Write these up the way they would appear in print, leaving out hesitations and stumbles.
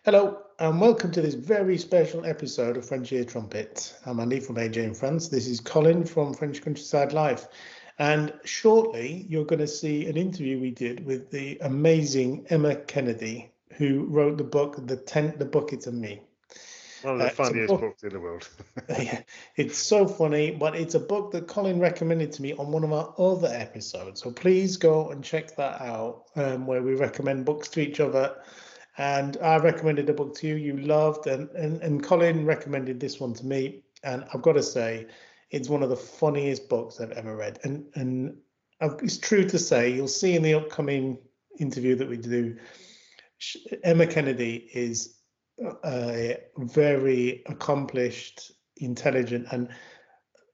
Hello, and welcome to this very special episode of French Ear Trumpet. I'm Andy from AJ in France. This is Colin from French Countryside Life. And shortly, you're going to see an interview we did with the amazing Emma Kennedy, who wrote the book, The Tent, the Bucket and Me. One of the funniest books in the world. It's so funny, but it's a book that Colin recommended to me on one of our other episodes. So please go and check that out, where we recommend books to each other. And I recommended a book to you, you loved, and Colin recommended this one to me. And I've got to say, it's one of the funniest books I've ever read. And it's true to say, you'll see in the upcoming interview that we do, Emma Kennedy is a very accomplished, intelligent, and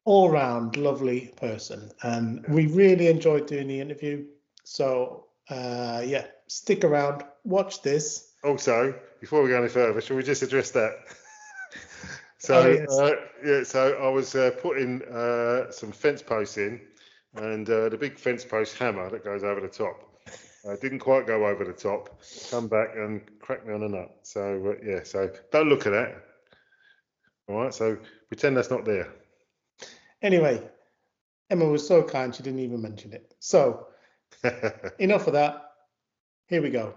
all-round lovely person. And we really enjoyed doing the interview. So yeah, stick around, watch this. Also, before we go any further, shall we just address that? So, yes. So I was putting some fence posts in, and the big fence post hammer that goes over the top didn't quite go over the top. Come back and crack me on the nut. So yeah, so don't look at that. All right, so pretend that's not there. Anyway, Emma was so kind she didn't even mention it. So enough of that. Here we go.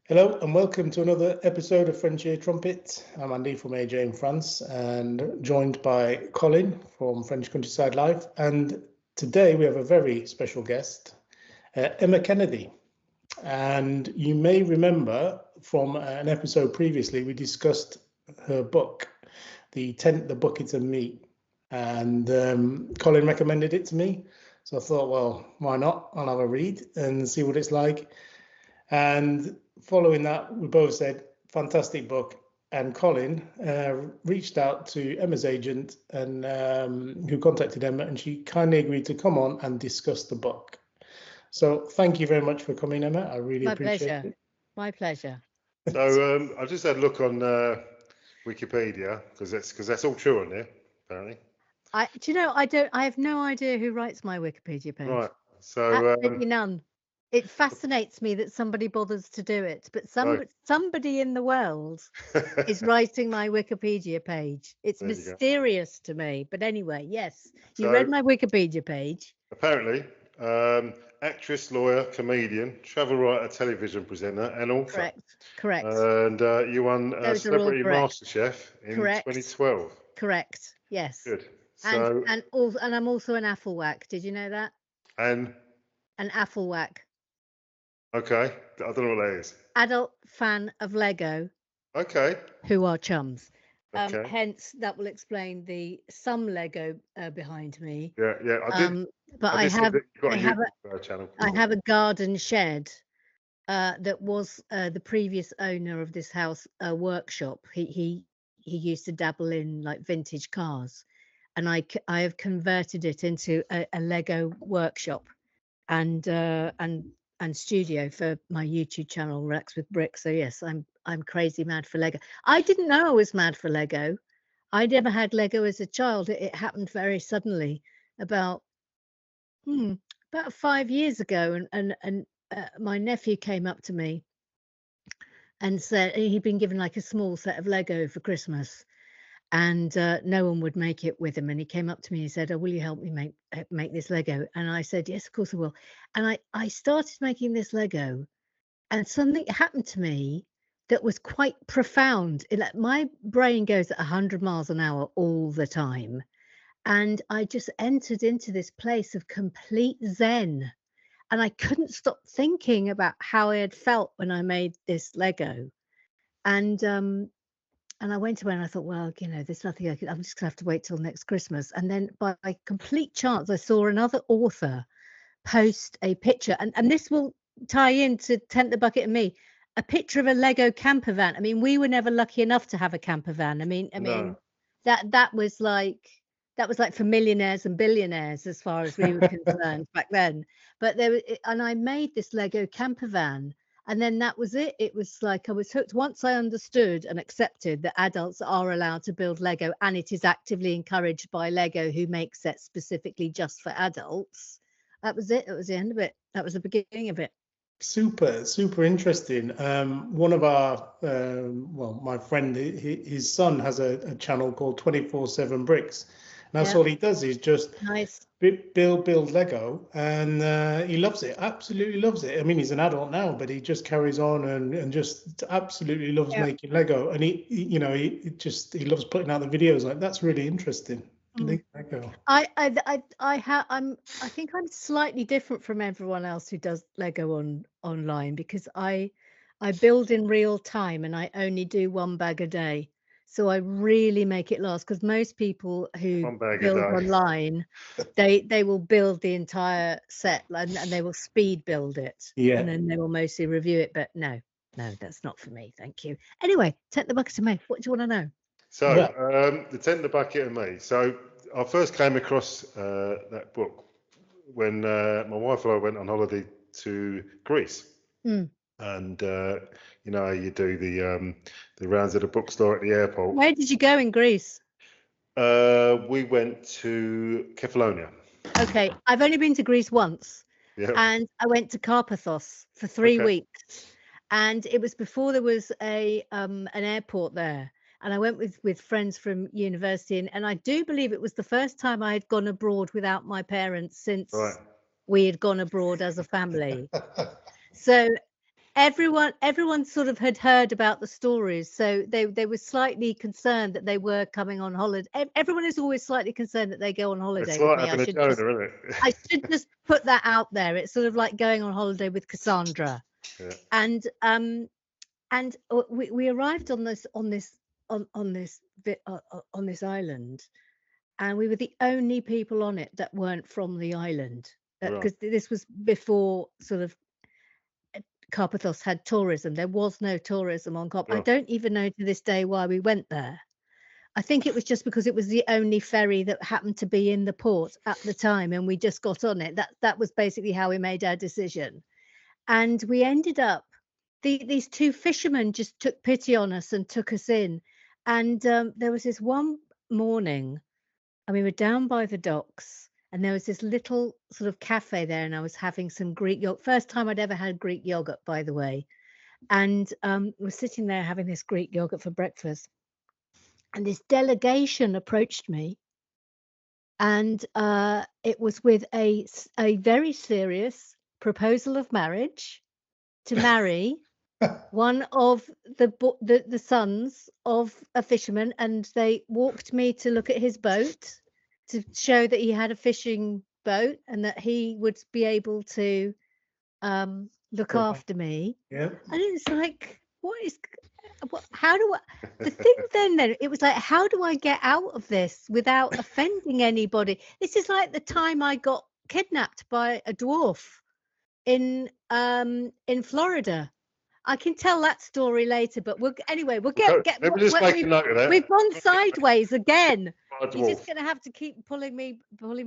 Hello and welcome to another episode of French Ear Trumpet. I'm Andy from AJ in France and joined by Colin from French Countryside Life. And today we have a very special guest, Emma Kennedy. And you may remember from an episode previously, we discussed her book, The Tent, the Bucket and Me. And Colin recommended it to me. So I thought, well, why not? I'll have a read and see what it's like. And following that, we both said, fantastic book. And Colin reached out to Emma's agent and who contacted Emma, and she kindly agreed to come on and discuss the book. So thank you very much for coming, Emma. I really appreciate it. My pleasure. So I just had a look on Wikipedia because that's all true on there, apparently. I have no idea who writes my Wikipedia page. Right. So absolutely none. It fascinates me that somebody bothers to do it, but somebody in the world is writing my Wikipedia page. It's mysterious to me, but anyway, yes, you read my Wikipedia page. Apparently, actress, lawyer, comedian, travel writer, television presenter, and author. Correct. And you won Celebrity MasterChef in 2012. Correct. Yes. Good. So and I'm also an Afflewack. Did you know that? An Afflewack. Okay, I don't know what that is. Adult fan of Lego. Okay. Who are chums. Okay. Hence, that will explain some Lego behind me. Yeah. I did. But I have a garden shed that was the previous owner of this house workshop. He used to dabble in like vintage cars, and I have converted it into a Lego workshop and studio for my YouTube channel, Rex with Bricks. So yes, I'm crazy mad for Lego. I didn't know I was mad for Lego. I never had Lego as a child. It happened very suddenly about 5 years ago, and my nephew came up to me and said he'd been given like a small set of Lego for Christmas, and no one would make it with him. And he came up to me and said, "Oh, will you help me make this Lego?" And I said, "Yes, of course I will." And I started making this Lego, and something happened to me that was quite profound. My brain goes at 100 miles an hour all the time. And I just entered into this place of complete zen. And I couldn't stop thinking about how I had felt when I made this Lego. And I went away and I thought, well, there's nothing I'm just gonna have to wait till next Christmas. And then by complete chance, I saw another author post a picture, and this will tie into Tent the Bucket and Me, a picture of a Lego camper van. I mean, we were never lucky enough to have a camper van. I mean, that was like for millionaires and billionaires as far as we were concerned back then. But and I made this Lego camper van. And then that was it. It was like I was hooked. Once I understood and accepted that adults are allowed to build Lego, and it is actively encouraged by Lego, who makes sets specifically just for adults. That was it. That was the end of it. That was the beginning of it. Super interesting. One of our, well, my friend, his son has a channel called 24/7 Bricks. And that's Yeah, all he does. He's just nice. build Lego, and he loves it. Absolutely loves it. I mean, he's an adult now, but he just carries on and just absolutely loves Yeah. making Lego. And you know, he loves putting out the videos. Like, that's really interesting. Mm. Lego. I think I'm slightly different from everyone else who does Lego online, because I build in real time and I only do one bag a day. So I really make it last, because most people who One bag a build day. online, they will build the entire set and they will speed build it. Yeah. And then they will mostly review it. But no, that's not for me. Thank you. Anyway, take the bucket to me. What do you want to know? So, Well- the tent, the bucket, and me. So, I first came across that book when my wife and I went on holiday to Greece. Mm. And you know how you do the rounds at the bookstore at the airport. Where did you go in Greece? We went to Kefalonia. Okay, I've only been to Greece once, Yeah. and I went to Carpathos for 3 Okay. weeks, and it was before there was an airport there. And I went with friends from university, and I do believe it was the first time I had gone abroad without my parents since Right. we had gone abroad as a family. So everyone sort of had heard about the stories, so they were slightly concerned that they were coming on holiday. Everyone is always slightly concerned that they go on holiday It's with like me. having a Jonah, isn't it? I should just put that out there. It's sort of like going on holiday with Cassandra. Yeah. And we arrived on this island, and we were the only people on it that weren't from the island, Right. because this was before sort of Carpathos had tourism. There was no tourism on Carpathos. I Sure. don't even know to this day why we went there. I think it was just because it was the only ferry that happened to be in the port at the time, and we just got on it. That was basically how we made our decision. And we ended up, these two fishermen just took pity on us and took us in. And there was this one morning, and we were down by the docks, and there was this little sort of cafe there, and I was having some Greek yogurt. First time I'd ever had Greek yogurt, by the way. And was sitting there having this Greek yogurt for breakfast. And this delegation approached me, and it was with a very serious proposal of marriage, to marry one of the sons of a fisherman. And they walked me to look at his boat, to show that he had a fishing boat and that he would be able to look after me. Yeah. And it's like, how do I, the thing then it was like, how do I get out of this without offending anybody? This is like the time I got kidnapped by a dwarf in Florida. I can tell that story later, but we'll get Let me just make a note of that. We've gone sideways again. By a You're just dwarf. going to have to keep pulling me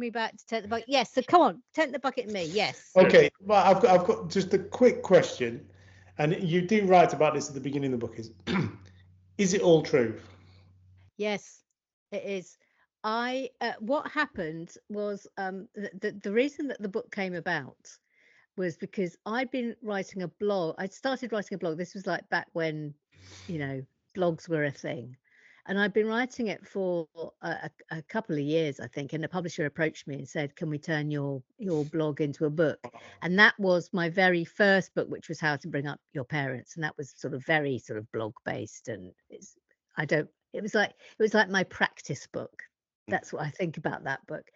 back to tent the bucket. Yes, so come on, tent the bucket and me. Yes. Okay, well, I've got just a quick question, and you do write about this at the beginning of the book. Is it all true? Yes, it is. What happened was, the reason that the book came about was because I'd been writing a blog. I'd started writing a blog. This was like back when, blogs were a thing. And I'd been writing it for a couple of years, I think. And the publisher approached me and said, "Can we turn your blog into a book?" And that was my very first book, which was How to Bring Up Your Parents. And that was sort of very sort of blog based. And it was like my practice book. That's what I think about that book.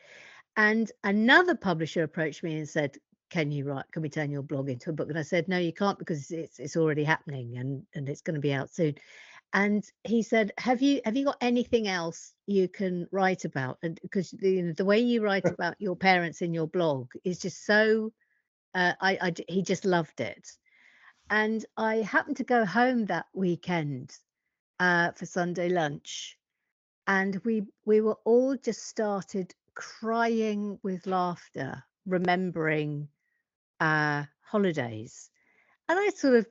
And another publisher approached me and said, can we turn your blog into a book? And I said, no, you can't, because it's already happening, and it's going to be out soon. And he said, have you got anything else you can write about? And because the way you write about your parents in your blog is just so, he just loved it. And I happened to go home that weekend for Sunday lunch, and we were all just started crying with laughter, remembering holidays. And I sort of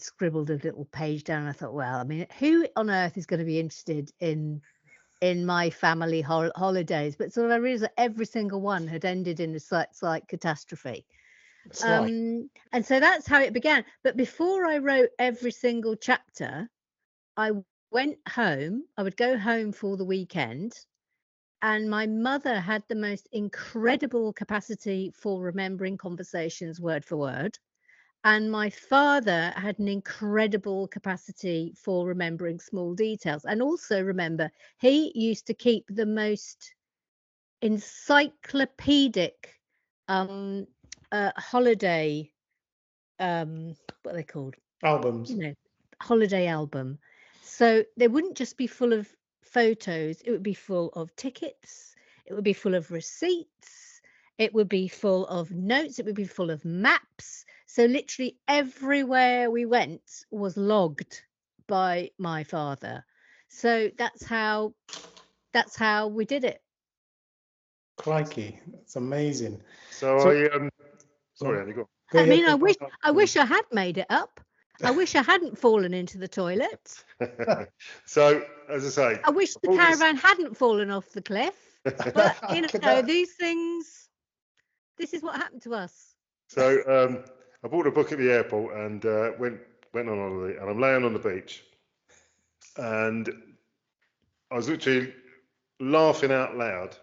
scribbled a little page down. And I thought, well, I mean, who on earth is going to be interested in my family holidays? But sort of I realized that every single one had ended in a slight catastrophe. Sly. And so that's how it began. But before I wrote every single chapter, I went home. I would go home for the weekend, and my mother had the most incredible capacity for remembering conversations word for word. And my father had an incredible capacity for remembering small details. And also remember, he used to keep the most encyclopedic holiday, what are they called? Albums. Holiday album. So they wouldn't just be full of photos, it would be full of tickets, it would be full of receipts, it would be full of notes, it would be full of maps. So literally everywhere we went was logged by my father. So that's how we did it. Crikey, it's amazing. So sorry, Andy, go on. I mean, I wish I had made it up. I wish I hadn't fallen into the toilet. So, as I say, I wish the caravan hadn't fallen off the cliff. But these things, this is what happened to us. So I bought a book at the airport and went on holiday, and I'm laying on the beach, and I was literally laughing out loud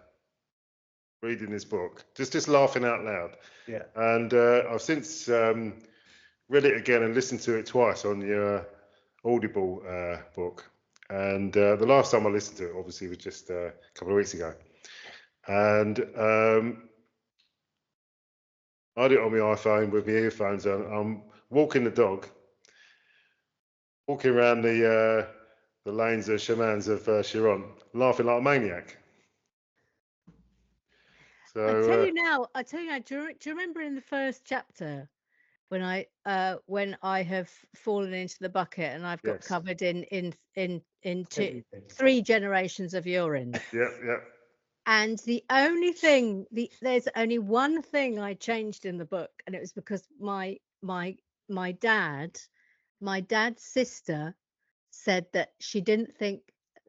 reading this book, just laughing out loud. Yeah. And I've since read it again and listened to it twice on your Audible book. And the last time I listened to it, obviously, was just a couple of weeks ago. And I had it on my iPhone with my earphones on. I'm walking the dog, walking around the lanes of Shamans of Chiron, laughing like a maniac. So I tell you now. Do you remember in the first chapter when I have fallen into the bucket and I've got yes. covered in 3 generations of urine? Yeah. And there's only one thing I changed in the book, and it was because my dad's sister said that she didn't think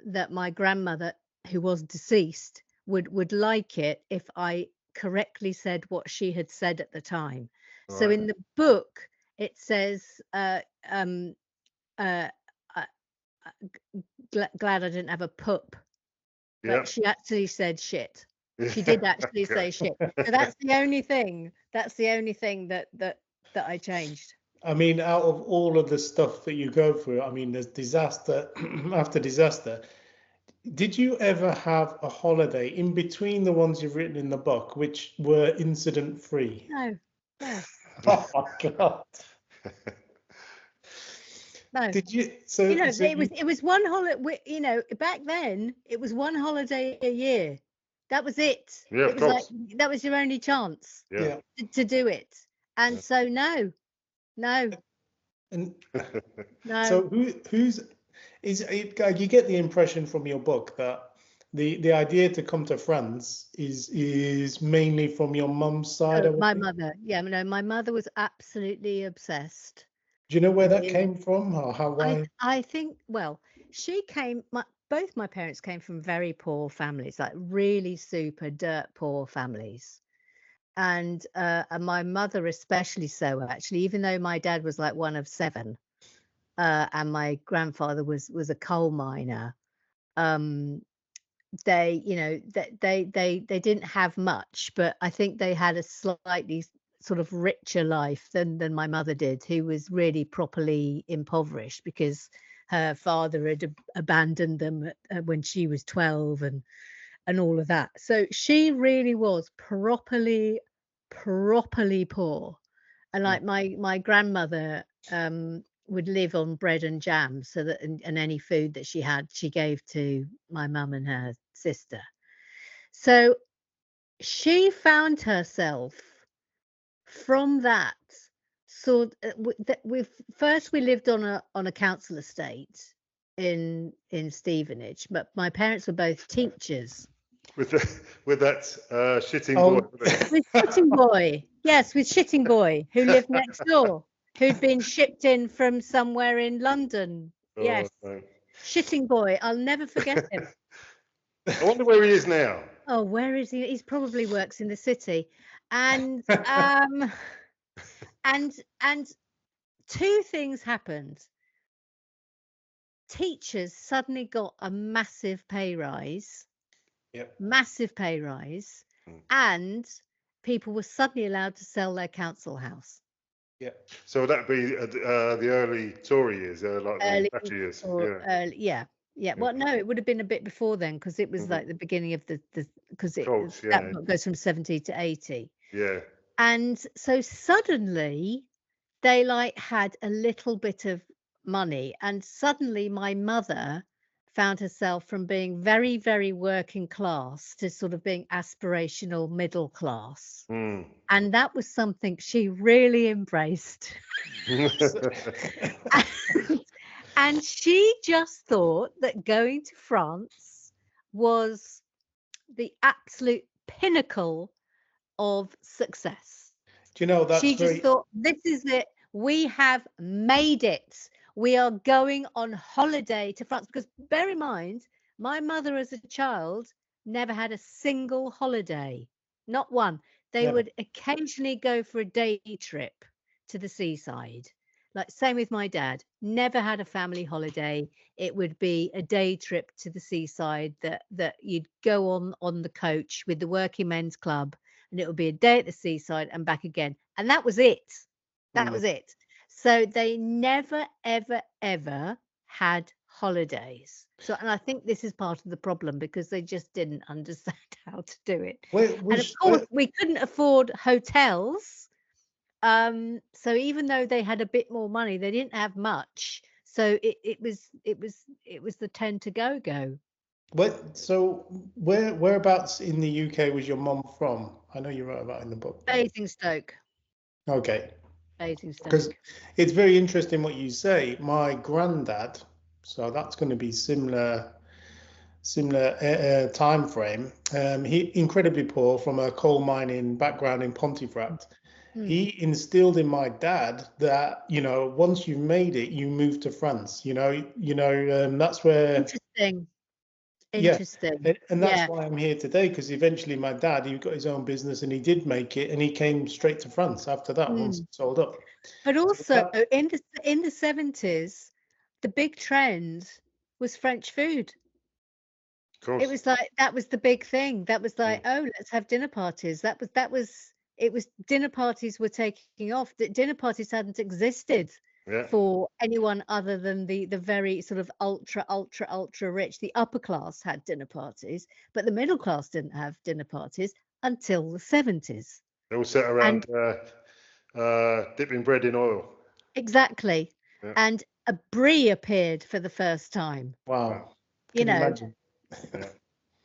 that my grandmother, who was deceased, would like it if I correctly said what she had said at the time. All So right. in the book it says glad I didn't have a pup, but she actually said shit. She did actually say shit. So that's the only thing that I changed. I mean, out of all of the stuff that you go through, I mean, there's disaster after disaster. Did you ever have a holiday in between the ones you've written in the book which were incident free? No. Oh my God. No. Did you? It was one holiday. Back then it was one holiday a year. That was it. Yeah, it was like that was your only chance. Yeah. To do it. And so no. And No. so who's you get the impression from your book that the idea to come to France is mainly from your mum's side. My mother. Yeah, no, my mother was absolutely obsessed. Do you know where that came from, or why? I think, well, she came. Both my parents came from very poor families, like really super dirt poor families, and my mother especially so. Actually, even though my dad was like one of 7, and my grandfather was a coal miner, they didn't have much, but I think they had a slightly sort of richer life than my mother did, who was really properly impoverished because her father had abandoned them when she was 12 and all of that. So she really was properly poor. And like my grandmother would live on bread and jam, so that and any food that she had she gave to my mum and her sister. So she found herself from that sort that we lived on a council estate in Stevenage, but my parents were both teachers. With that shitting boy. With shitting boy, yes, with shitting boy who lived next door, who'd been shipped in from somewhere in London. Yes, no. Shitting boy, I'll never forget him. I wonder where he is now. Oh, where is he? He's probably works in the city, and And two things happened. Teachers suddenly got a massive pay rise, Yep. massive pay rise, Mm. and people were suddenly allowed to sell their council house. Yeah. So would that be the early Tory years, like the Thatcher years? Yeah. Well, no, it would have been a bit before then, because it was Mhm. like the beginning of the because Of course, that yeah. book goes from 70 to 80. Yeah. And so suddenly they like had a little bit of money, and suddenly my mother found herself from being very, very working class to sort of being aspirational middle class. Mm. And that was something she really embraced. And she just thought that going to France was the absolute pinnacle of success. Do you know, that's She just very, thought, this is it. We have made it. We are going on holiday to France. Because bear in mind, my mother as a child never had a single holiday, not one. They never. would occasionally go for a day trip to the seaside. Like same with my dad, never had a family holiday. It would be a day trip to the seaside that you'd go on the coach with the working men's club, and it would be a day at the seaside and back again. And that was it. That Mm. was it. So they never, ever, ever had holidays. So, and I think this is part of the problem, because they just didn't understand how to do it. And of course, we couldn't afford hotels. So even though they had a bit more money, they didn't have much. So it was the 10 to go. So whereabouts in the UK was your mum from? I know you wrote about it in the book. Basingstoke. Okay. Basingstoke. Because it's very interesting what you say. My granddad, so that's going to be similar time frame. He incredibly poor from a coal mining background in Pontefract. He instilled in my dad that, you know, once you've made it, you move to France. That's where. Interesting. Yeah, Interesting. and that's why I'm here today, because eventually my dad, he got his own business and he did make it, and he came straight to France after that once it sold up. But So also that- in the 70s, the big trend was French food. Of course. It was like that was the big thing. That was like, oh, let's have dinner parties. That was it was dinner parties were taking off. Dinner parties hadn't existed Yeah. for anyone other than the very sort of ultra rich. The upper class had dinner parties, but the middle class didn't have dinner parties until the 70s. They all sat around dipping bread in oil. Exactly. Yeah. And a brie appeared for the first time. Wow. You know, imagine. Yeah.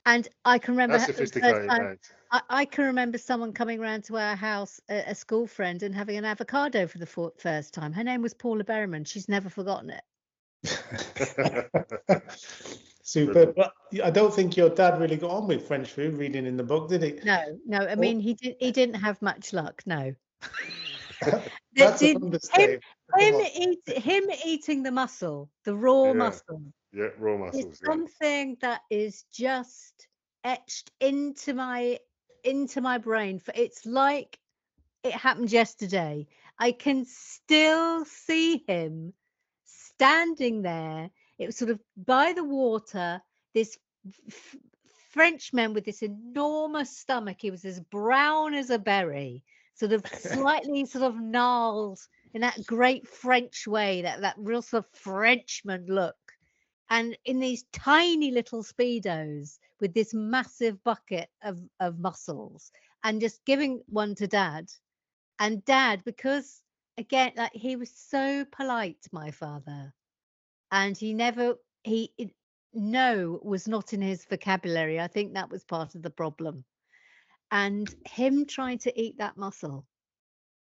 and I can remember That's the first sophisticated, time mate. I can remember someone coming round to our house, a school friend, and having an avocado for the first time. Her name was Paula Berryman. She's never forgotten it. Super. But I don't think your dad really got on with French food reading in the book, did he? No. I mean, he didn't have much luck. No. That's an understatement. Him eating the mussel, the raw mussel. Yeah, raw mussels. It's something that is just etched into my brain. For it's like it happened yesterday. I can still see him standing there. It was sort of by the water. This Frenchman with this enormous stomach. He was as brown as a berry, sort of slightly sort of gnarled in that great French way, that real sort of Frenchman look. And in these tiny little speedos with this massive bucket of mussels, and just giving one to Dad. And Dad, because again, like he was so polite, my father, and no was not in his vocabulary. I think that was part of the problem. And him trying to eat that mussel,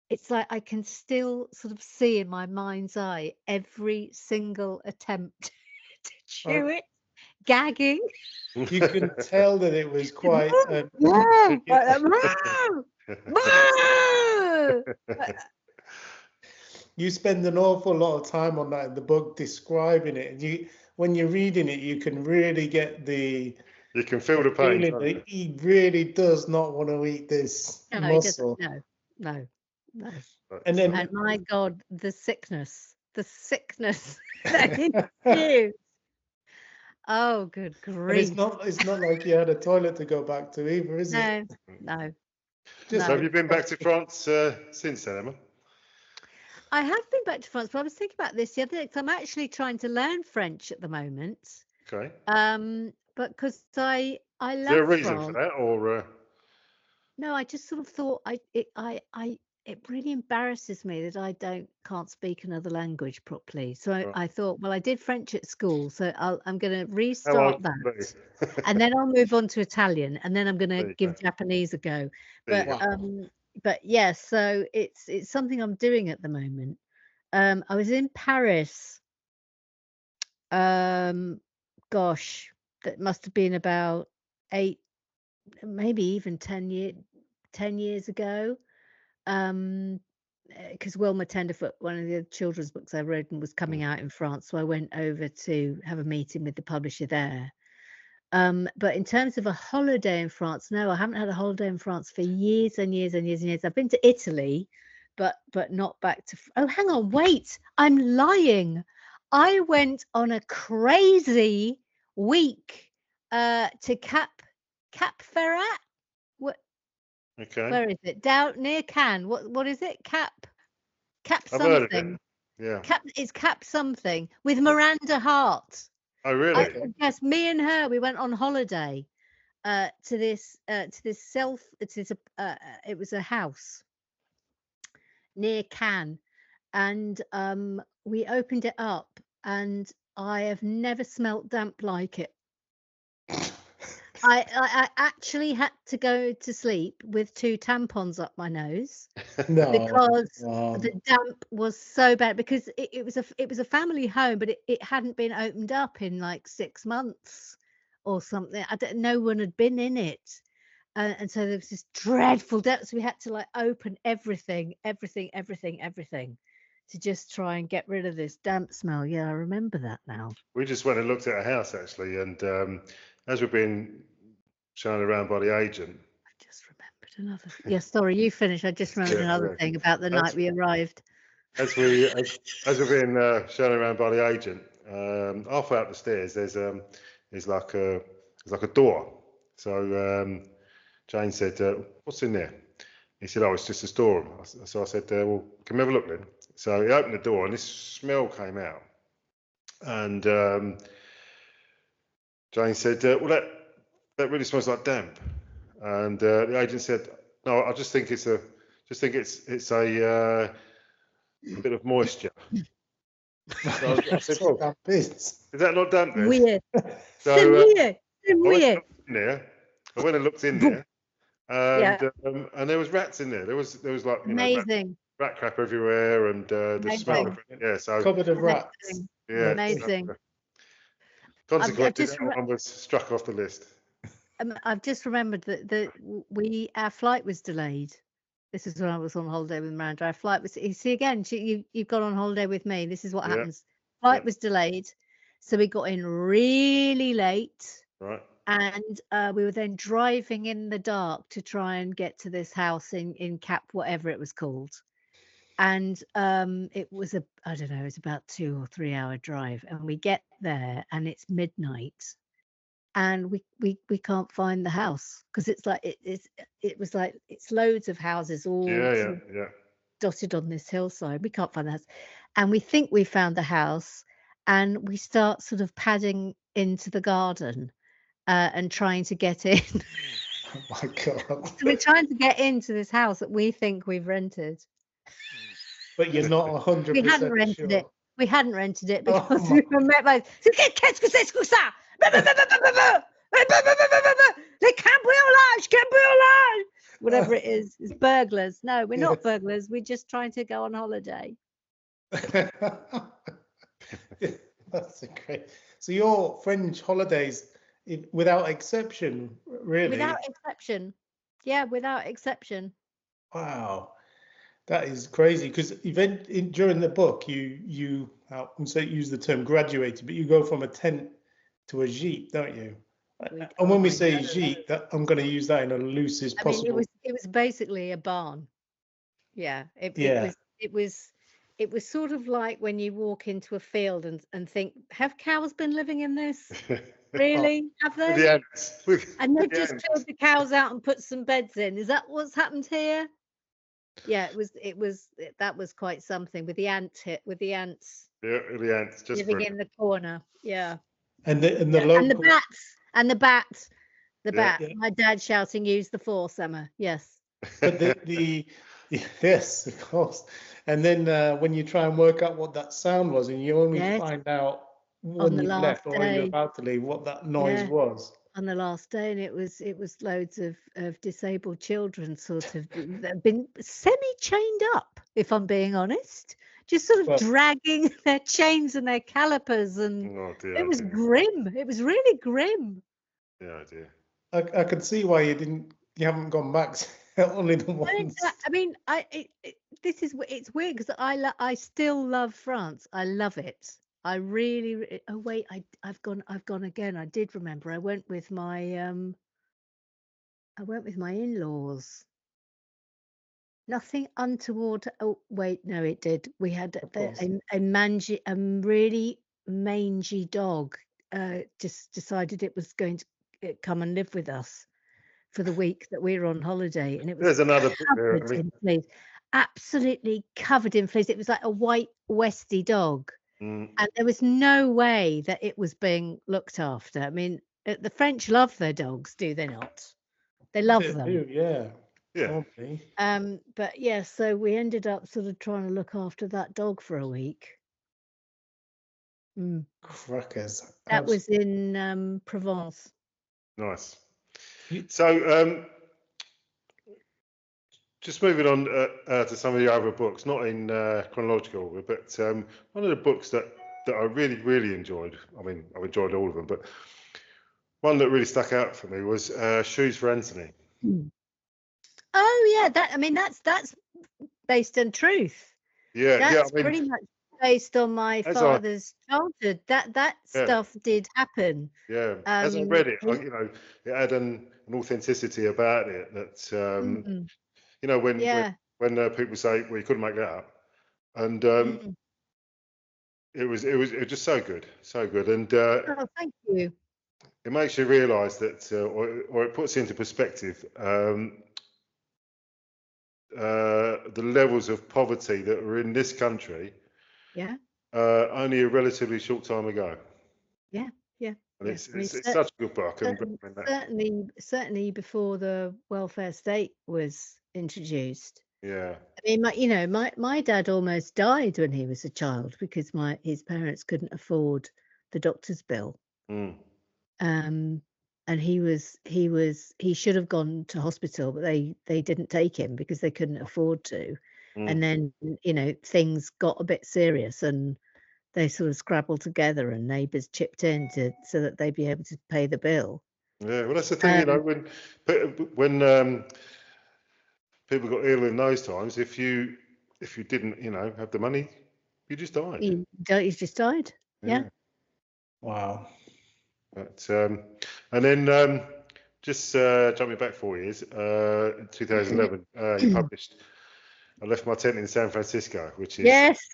it's like I can still sort of see in my mind's eye every single attempt to chew it, gagging. You can tell that it was quite. You spend an awful lot of time on that in the book describing it, and when you're reading it, you can really get the. You can feel the pain. Feeling that he really does not want to eat this mussel. No. no. But, And then- And my God, the sickness that ensued. Oh, good And grief. it's not like you had a toilet to go back to either, is it? No. Just so have No. you been back to France since then, Emma? I have been back to France, but I was thinking about this the other day 'cause I'm actually trying to learn French at the moment. Okay. But because I Is there a love reason France. for that, or No, I just sort of thought it really embarrasses me that I can't speak another language properly. So Right. I thought, well, I did French at school, so I'm going to how restart old can you that, be? and then I'll move on to Italian, and then I'm going There to you give go. Japanese a go. There you But go. but yeah, so it's something I'm doing at the moment. I was in Paris. Gosh, that must have been about 8, maybe even 10 years ago. Because Wilma Tenderfoot, one of the children's books I read, was coming out in France, so I went over to have a meeting with the publisher there. But in terms of a holiday in France, no, I haven't had a holiday in France for years and years and years and years. I've been to Italy, but not back to. Oh, hang on, wait, I'm lying. I went on a crazy week to Cap Ferrat. Okay. Where is it? Down near Cannes. What is it? Cap I've heard of it. something. Yeah. It's Cap something with Miranda Hart. Oh, really? Yes, me and her, we went on holiday to this it was a house near Cannes, and we opened it up, and I have never smelt damp like it. I actually had to go to sleep with 2 tampons up my nose No. because the damp was so bad, because it was a family home, but it hadn't been opened up in like 6 months or something. No one had been in it. And so there was this dreadful damp. So we had to like open everything to just try and get rid of this damp smell. Yeah, I remember that now. We just went and looked at a house actually, and as we've been shown around by the agent. I just remembered another. Yeah, sorry, you finish. I just remembered another thing about the night we arrived. As we've been shown around by the agent, halfway up the stairs, there's like a door. So Jane said, "What's in there?" He said, "Oh, it's just a storeroom." So I said, "Well, can we have a look then?" So he opened the door, and this smell came out. And Jane said, "Well, that really smells like damp." And the agent said, "No, I just think it's a bit of moisture." So I said, "Well, Damp is. is that not damp then?" Weird. So I went and looked in there, and there was rats in there. There was like Amazing. rat crap everywhere, and the smell. Yeah, so Cupboard of rats. yeah, Amazing. consequently, just that one was struck off the list. I've just remembered that our flight was delayed. This is when I was on holiday with Miranda. Our flight was. You see again, you've gone on holiday with me. This is what happens. Flight was delayed, so we got in really late. Right. And we were then driving in the dark to try and get to this house in Cap, whatever it was called. And it was it was about 2 or 3 hour drive, and we get there and it's midnight, and we can't find the house, because it's like it was like it's loads of houses all sort of dotted on this hillside. We can't find the house, and we think we found the house, and we start sort of padding into the garden and trying to get in. Oh my God. So we're trying to get into this house that we think we've rented. But you're not 100% We hadn't rented sure. it. We hadn't rented it Oh because my- we were met by qu'est-ce que c'est que ça? Les cambriolages, whatever it is. It's burglars. No, we're not burglars. We're just trying to go on holiday. That's great. So your French holidays, without exception, really? Without exception. Yeah, without exception. Wow, that is crazy. Because during the book, you I wouldn't say use the term graduated, but you go from a tent to a gîte, don't you? And when we say gîte, I'm going to use that in the loosest possible. I mean, it was basically a barn. Yeah, Yeah. it was sort of like when you walk into a field and think, have cows been living in this? Really? Have With they? the ants. And With they've the just ants. killed the cows out and put some beds in. Is that what's happened here? Yeah, that was quite something with the with the ants Yeah, with the ants. Just living brilliant. in the corner. Yeah. And the Yeah. And local. the bat. The Yeah. bat. Yeah. My dad shouting, use the force, Emma. Yes. But the yes, of course. And then when you try and work out what that sound was, and you only Yes. find out On when the you've last left or you're day. about to leave what that noise Yeah. was. On the last day, and it was loads of disabled children sort of that have been semi-chained up, if I'm being honest, just sort of Well, dragging their chains and their calipers, and Oh dear. it was Dear. grim. It was really grim. Yeah, dear. I could see why you haven't gone back. Only the ones. I mean, this is it's weird because I still love France. I love it. I really. Oh wait, I've gone again. I did remember. I went with my in-laws. Nothing untoward. Oh wait, no, it did. We had Of course. a really mangy dog. Just decided it was going to come and live with us for the week that we were on holiday, and it was There's another book there. covered in fleas, absolutely covered in fleas. It was like a white Westie dog, Mm. and there was no way that it was being looked after. I mean, the French love their dogs, do they not? They love They them. do, yeah. Yeah. Probably. But yeah, so we ended up sort of trying to look after that dog for a week. Crackers. That was in Provence. Nice. You- So, just moving on to some of the other books, not in chronological order, but one of the books that I really, really enjoyed. I mean, I've enjoyed all of them, but one that really stuck out for me was Shoes for Anthony. Oh yeah, that's based on truth. Yeah, That's I mean, pretty much based on my father's childhood. That stuff did happen. Yeah, as I read it, it had an authenticity about it that when people say, "Well, you couldn't make that up," and it was just so good, and Oh, thank you. it makes you realise that, or it puts into perspective the levels of poverty that were in this country. Yeah. Only a relatively short time ago. Yeah. And it's such a good book. Certainly before the welfare state was introduced. Yeah. I mean, my dad almost died when he was a child because his parents couldn't afford the doctor's bill. And he should have gone to hospital, but they didn't take him because they couldn't afford to. And then things got a bit serious, and they sort of scrabbled together, and neighbours chipped in so that they'd be able to pay the bill. Yeah, well, that's the thing, when people got ill in those times, if you didn't, have the money, you just died. He just died. Yeah. Wow. But and then just jumping back 4 years, in 2011, you published "I Left My Tent in San Francisco," which is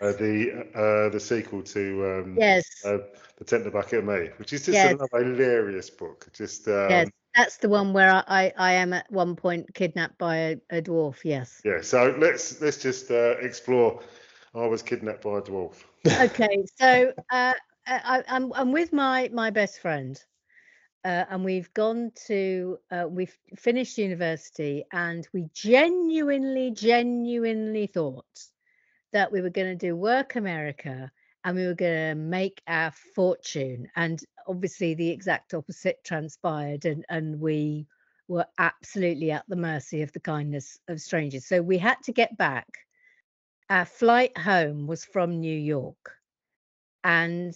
the sequel to "The Tent, the Bucket, and Me," which is just another hilarious book. Just yes, that's the one where I am at one point kidnapped by a dwarf. Yes. Yeah. So let's just explore. I was kidnapped by a dwarf. Okay, so I'm with my best friend, and we've gone to we've finished university, and we genuinely thought that we were going to do Work America and we were going to make our fortune. And obviously the exact opposite transpired, and we were absolutely at the mercy of the kindness of strangers. So we had to get back. Our flight home was from New York, and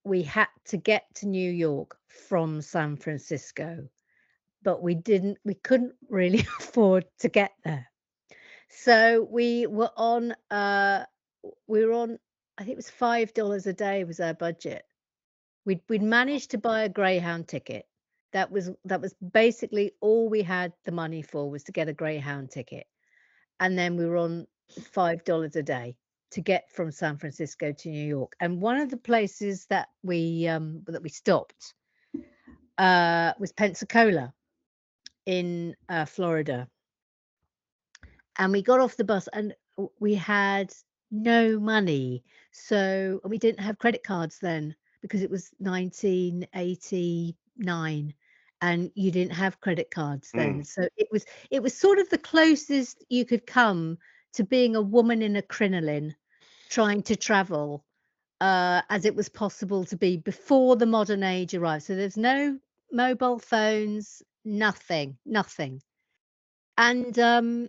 we had to get to New York from San Francisco, but we couldn't really afford to get there. So we were on I think it was $5 a day was our budget. We'd managed to buy a Greyhound ticket. That was basically all we had the money for, was to get a Greyhound ticket. And then we were on $5 a day to get from San Francisco to New York. And one of the places that we stopped was Pensacola in Florida. And we got off the bus and we had no money. So we didn't have credit cards then because it was 1989 and you didn't have credit cards then. So it was sort of the closest you could come to being a woman in a crinoline trying to travel as it was possible to be before the modern age arrived. So there's no mobile phones, nothing. And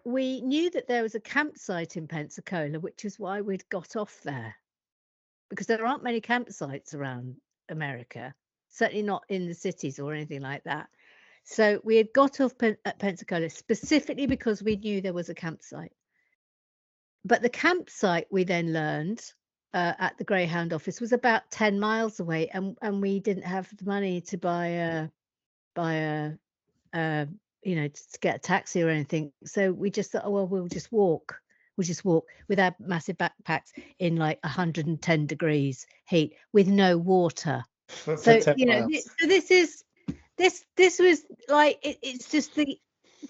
we knew that there was a campsite in Pensacola, which is why we'd got off there, because there aren't many campsites around America, certainly not in the cities or anything like that. So we had got off at Pensacola specifically because we knew there was a campsite. But the campsite, we then learned at the Greyhound office, was about 10 miles away, and we didn't have the money to buy a to get a taxi or anything. So we just thought, oh, well, we'll just walk with our massive backpacks in like 110 degrees heat with no water. So, this was like, it's just the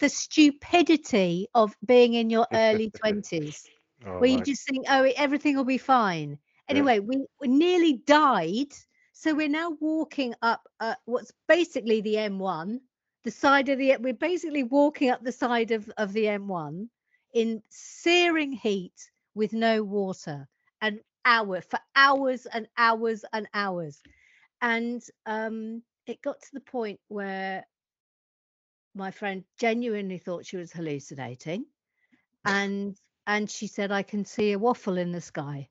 stupidity of being in your early 20s where you just think, oh, everything will be fine. Anyway, we nearly died. So we're now walking up what's basically the M1. We're basically walking up the side of the M1 in searing heat with no water and for hours and hours and hours. And it got to the point where my friend genuinely thought she was hallucinating. And she said, I can see a waffle in the sky.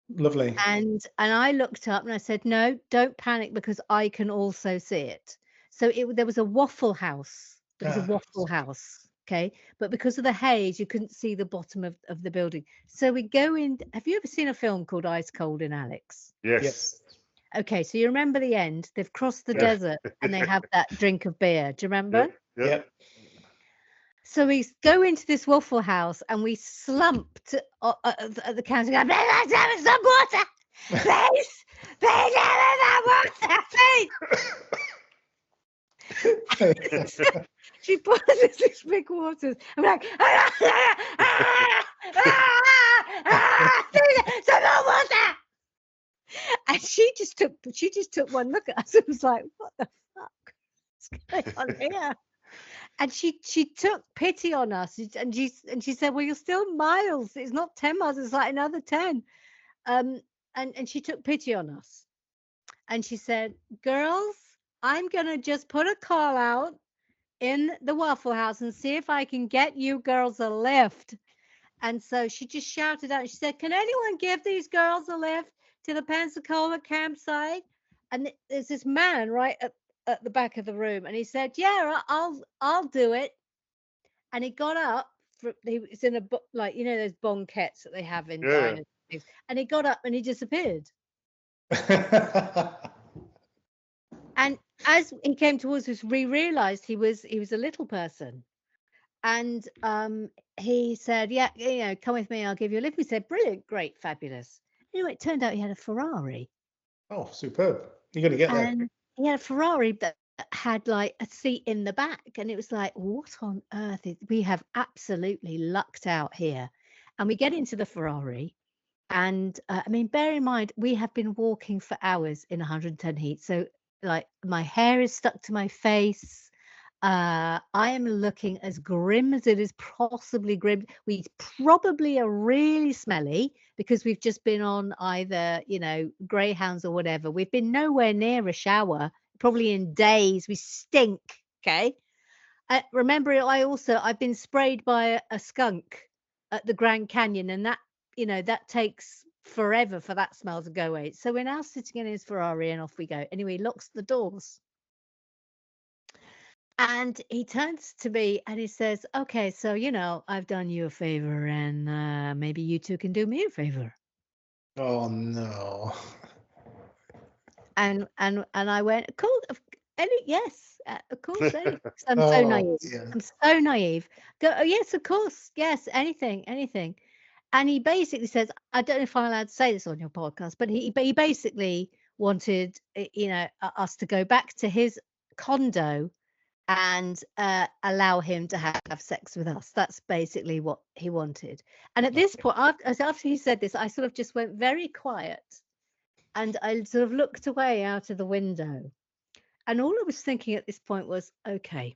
Lovely. And I looked up and I said, no, don't panic because I can also see it. So there was a waffle house. Okay. But because of the haze, you couldn't see the bottom of the building. So we go in. Have you ever seen a film called Ice Cold in Alex? Yes. Okay. So you remember the end? They've crossed the desert and they have that drink of beer. Do you remember? Yep. So we go into this waffle house and we slumped at the counter. Go, let's have some water, please. Please have some water, please. She pours us this big water. I'm like, some more water. And she just took one look at us and was like, what the fuck is going on here? And she took pity on us, and she said, well, you're still miles. It's not 10 miles. It's like another 10. And she took pity on us. And she said, girls, I'm going to just put a call out in the Waffle House and see if I can get you girls a lift. And so she just shouted out. She said, can anyone give these girls a lift to the Pensacola campsite? And there's this man right at the back of the room, and he said, yeah, I'll do it. And he got up, he was in those banquettes that they have in diners, and he got up and he disappeared. And as he came towards us, we realized he was a little person. And he said, yeah, come with me, I'll give you a lift. We said, brilliant, great, fabulous. Anyway, it turned out he had a Ferrari. Oh, superb. You're going to get there. And he had a Ferrari that had like a seat in the back. And it was like, what on earth? We have absolutely lucked out here. And we get into the Ferrari. And bear in mind, we have been walking for hours in 110 heat. So like my hair is stuck to my face. I am looking as grim as it is possibly grim. We probably are really smelly because we've just been on either, Greyhounds or whatever. We've been nowhere near a shower, probably in days. We stink. Okay. Remember, I've been sprayed by a skunk at the Grand Canyon, and that, that takes forever for that smell to go away. So we're now sitting in his Ferrari and off we go. Anyway, he locks the doors. And he turns to me and he says, okay, so, I've done you a favor and maybe you two can do me a favor. Oh, no. And I went, cool, Yes, of course, anything. I'm so Oh, naive. yeah. I'm so naive. Go, oh yes, of course, yes, anything, anything. And he basically says, I don't know if I'm allowed to say this on your podcast, but he basically wanted, us to go back to his condo and allow him to have sex with us. That's basically what he wanted. And at this point, after he said this, I sort of just went very quiet, and I sort of looked away out of the window. And all I was thinking at this point was, okay,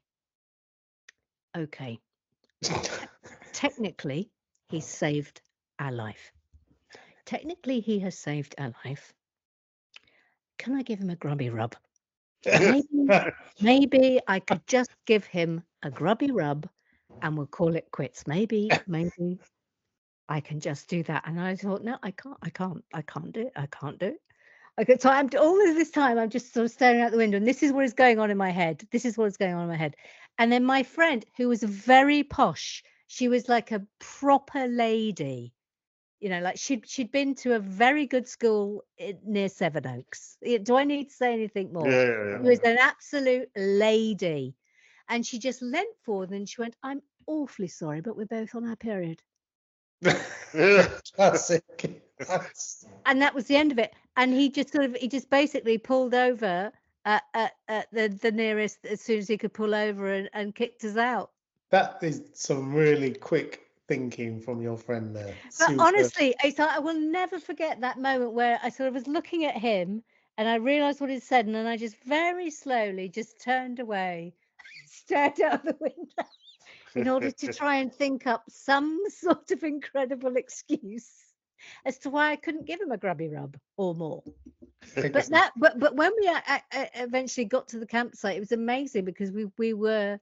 technically, he saved our life. Technically, he has saved our life. Can I give him a grubby rub? Maybe I could just give him a grubby rub and we'll call it quits. Maybe I can just do that. And I thought, no, I can't do it. Okay, so all of this time I'm just sort of staring out the window, and this is what is going on in my head. And then my friend, who was very posh, she was like a proper lady, like she'd been to a very good school near Sevenoaks. Do I need to say anything more? Yeah. She was an absolute lady, and she just leant forward and she went, "I'm awfully sorry, but we're both on our period." Classic. And that was the end of it. And he just basically pulled over at the nearest as soon as he could pull over, and kicked us out. That is some really quick thinking from your friend there. But Super. honestly, I will never forget that moment where I sort of was looking at him and I realized what he said, and then I just very slowly just turned away, stared out the window in order to try and think up some sort of incredible excuse as to why I couldn't give him a grubby rub or more. But when we eventually got to the campsite, it was amazing because we were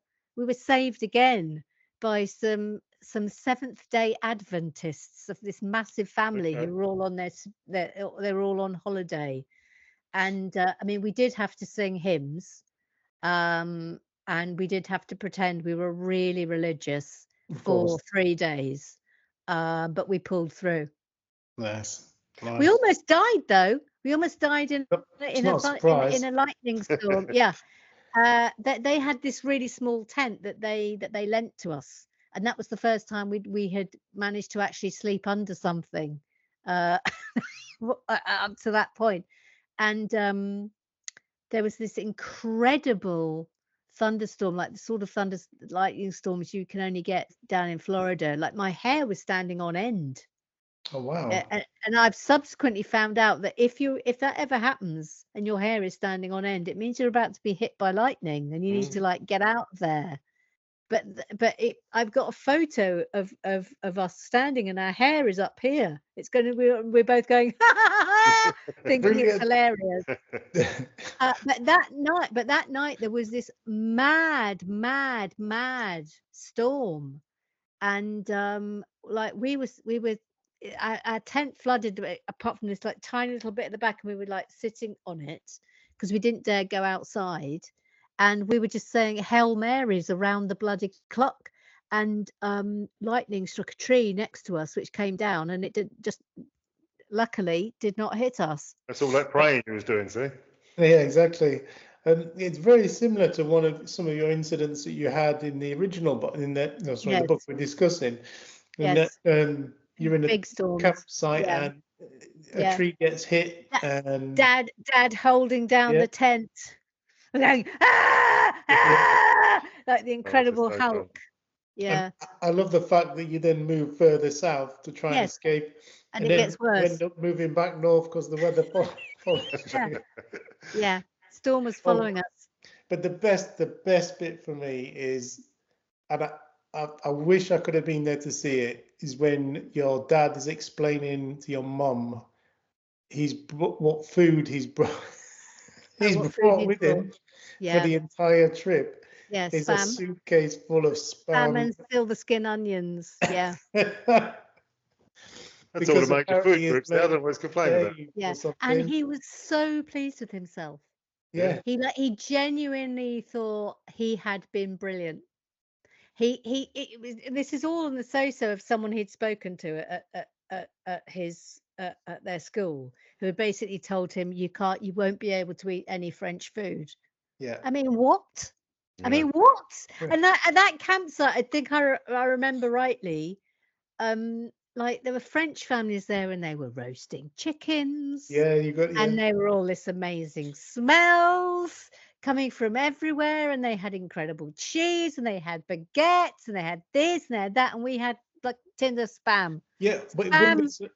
saved again by some Seventh-day Adventists of this massive family who were all on they were all on holiday, and I mean we did have to sing hymns, and we did have to pretend we were really religious for 3 days, but we pulled through. Nice. We almost died though. We almost died in a lightning storm. Yeah. They had this really small tent that they lent to us, and that was the first time we had managed to actually sleep under something up to that point. And there was this incredible thunderstorm, like the sort of lightning storms you can only get down in Florida. Like my hair was standing on end. Oh wow. And I've subsequently found out that if that ever happens and your hair is standing on end, it means you're about to be hit by lightning and you need to like get out of there. But I've got a photo of us standing and our hair is up here. It's going to be, we're both going thinking it's hilarious. But that night there was this mad storm, and like we were our tent flooded apart from this like tiny little bit at the back, and we were like sitting on it because we didn't dare go outside, and we were just saying Hail Marys around the bloody clock, and lightning struck a tree next to us which came down, and it luckily did not hit us. That's all that praying he was doing, see? Yeah, exactly. And it's very similar to some of your incidents that you had in the original, but in the book we're discussing. And that, you're in a big storms. Campsite and a tree gets hit, and Dad holding down the tent, going like the Incredible Hulk. Yeah. And I love the fact that you then move further south to try and escape, and it gets worse. You end up moving back north because the weather follows. Yeah, storm was following us. But the best bit for me is, and I wish I could have been there to see it, is when your dad is explaining to your mum what food he's brought with him for the entire trip. Yes, it's a suitcase full of spam and silver skin onions. Yeah. That's all to make your food groups. The other ones complain about. Yeah, and he was so pleased with himself. Yeah. He genuinely thought he had been brilliant. This is all on the so-so of someone he'd spoken to at their school, who had basically told him you won't be able to eat any French food Yeah. I mean, what? I Yeah. mean, what? And that campsite, I think I remember rightly. Like there were French families there, and they were roasting chickens, Yeah, you got and they were all this amazing smells coming from everywhere, and they had incredible cheese, and they had baguettes, and they had this and they had that, and we had like tins of spam. Yeah, but Spam.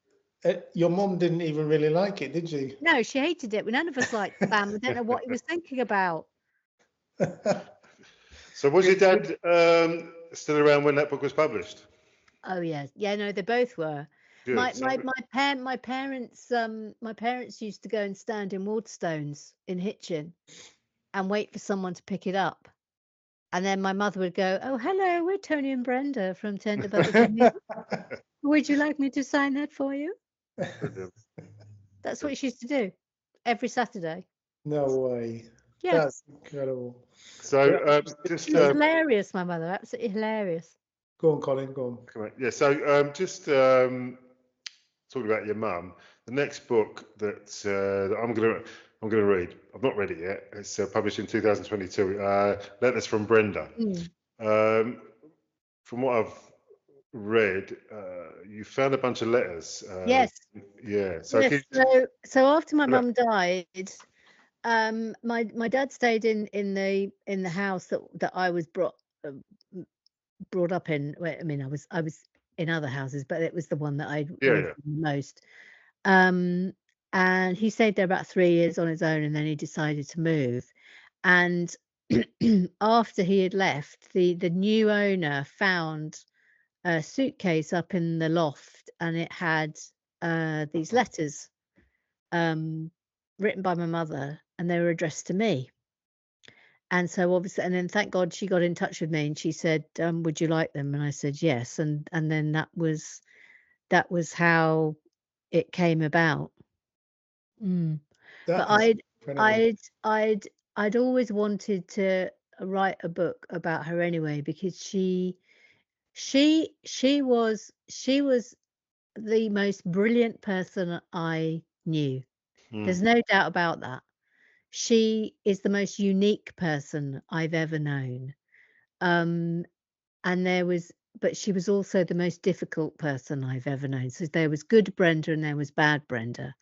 your mom didn't even really like it, did she? No, she hated it. None of us liked spam. I don't know what he was thinking about. So was your dad still around when that book was published? Oh yes, yeah. No, they both were. Good. My So- my parents used to go and stand in Waterstones in Hitchin and wait for someone to pick it up. And then my mother would go, "Oh, hello, we're Tony and Brenda from Tender Bubble Gummy. Would you like me to sign that for you?" Brilliant. That's what she used to do every Saturday. No way. Yeah, That's incredible. So she was hilarious. My mother, absolutely hilarious. Go on, Colin, go on. come on. Yeah. So just talking about your mum. The next book that I'm gonna read. I've not read it yet. It's published in 2022. Letters from Brenda. From what I've read, you found a bunch of letters. Yes. Yeah. So, Yes. So after my mum died, my dad stayed in the house that I was brought up in. Well, I mean, I was in other houses, but it was the one that I lived in the most. And he stayed there about 3 years on his own, and then he decided to move. And after he had left, the new owner found a suitcase up in the loft, and it had these letters written by my mother, and they were addressed to me. And so obviously, and then thank God she got in touch with me, and she said, "Would you like them?" And I said yes. And then that was how it came about. But I'd always wanted to write a book about her anyway, because she was the most brilliant person I knew. There's no doubt about that. She is the most unique person I've ever known. But she was also the most difficult person I've ever known. So there was good Brenda and there was bad Brenda.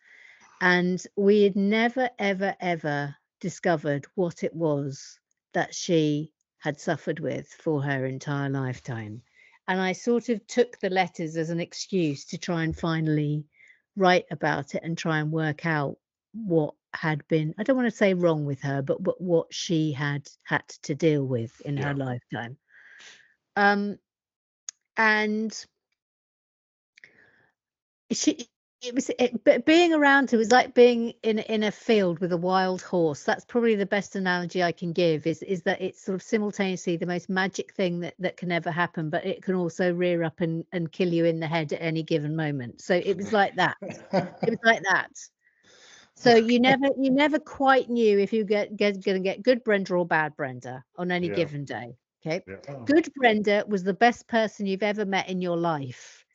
And we had never, ever, ever discovered what it was that she had suffered with for her entire lifetime. And I sort of took the letters as an excuse to try and finally write about it and try and work out what had been, I don't want to say wrong with her, but what she had to deal with in her lifetime. And but being around her was like being in a field with a wild horse. That's probably the best analogy I can give, is that it's sort of simultaneously the most magic thing that can ever happen, but it can also rear up and kill you in the head at any given moment. So it was like that. It was like that. So you never quite knew if you going to get good Brenda or bad Brenda on any given day. Okay. Good Brenda was the best person you've ever met in your life.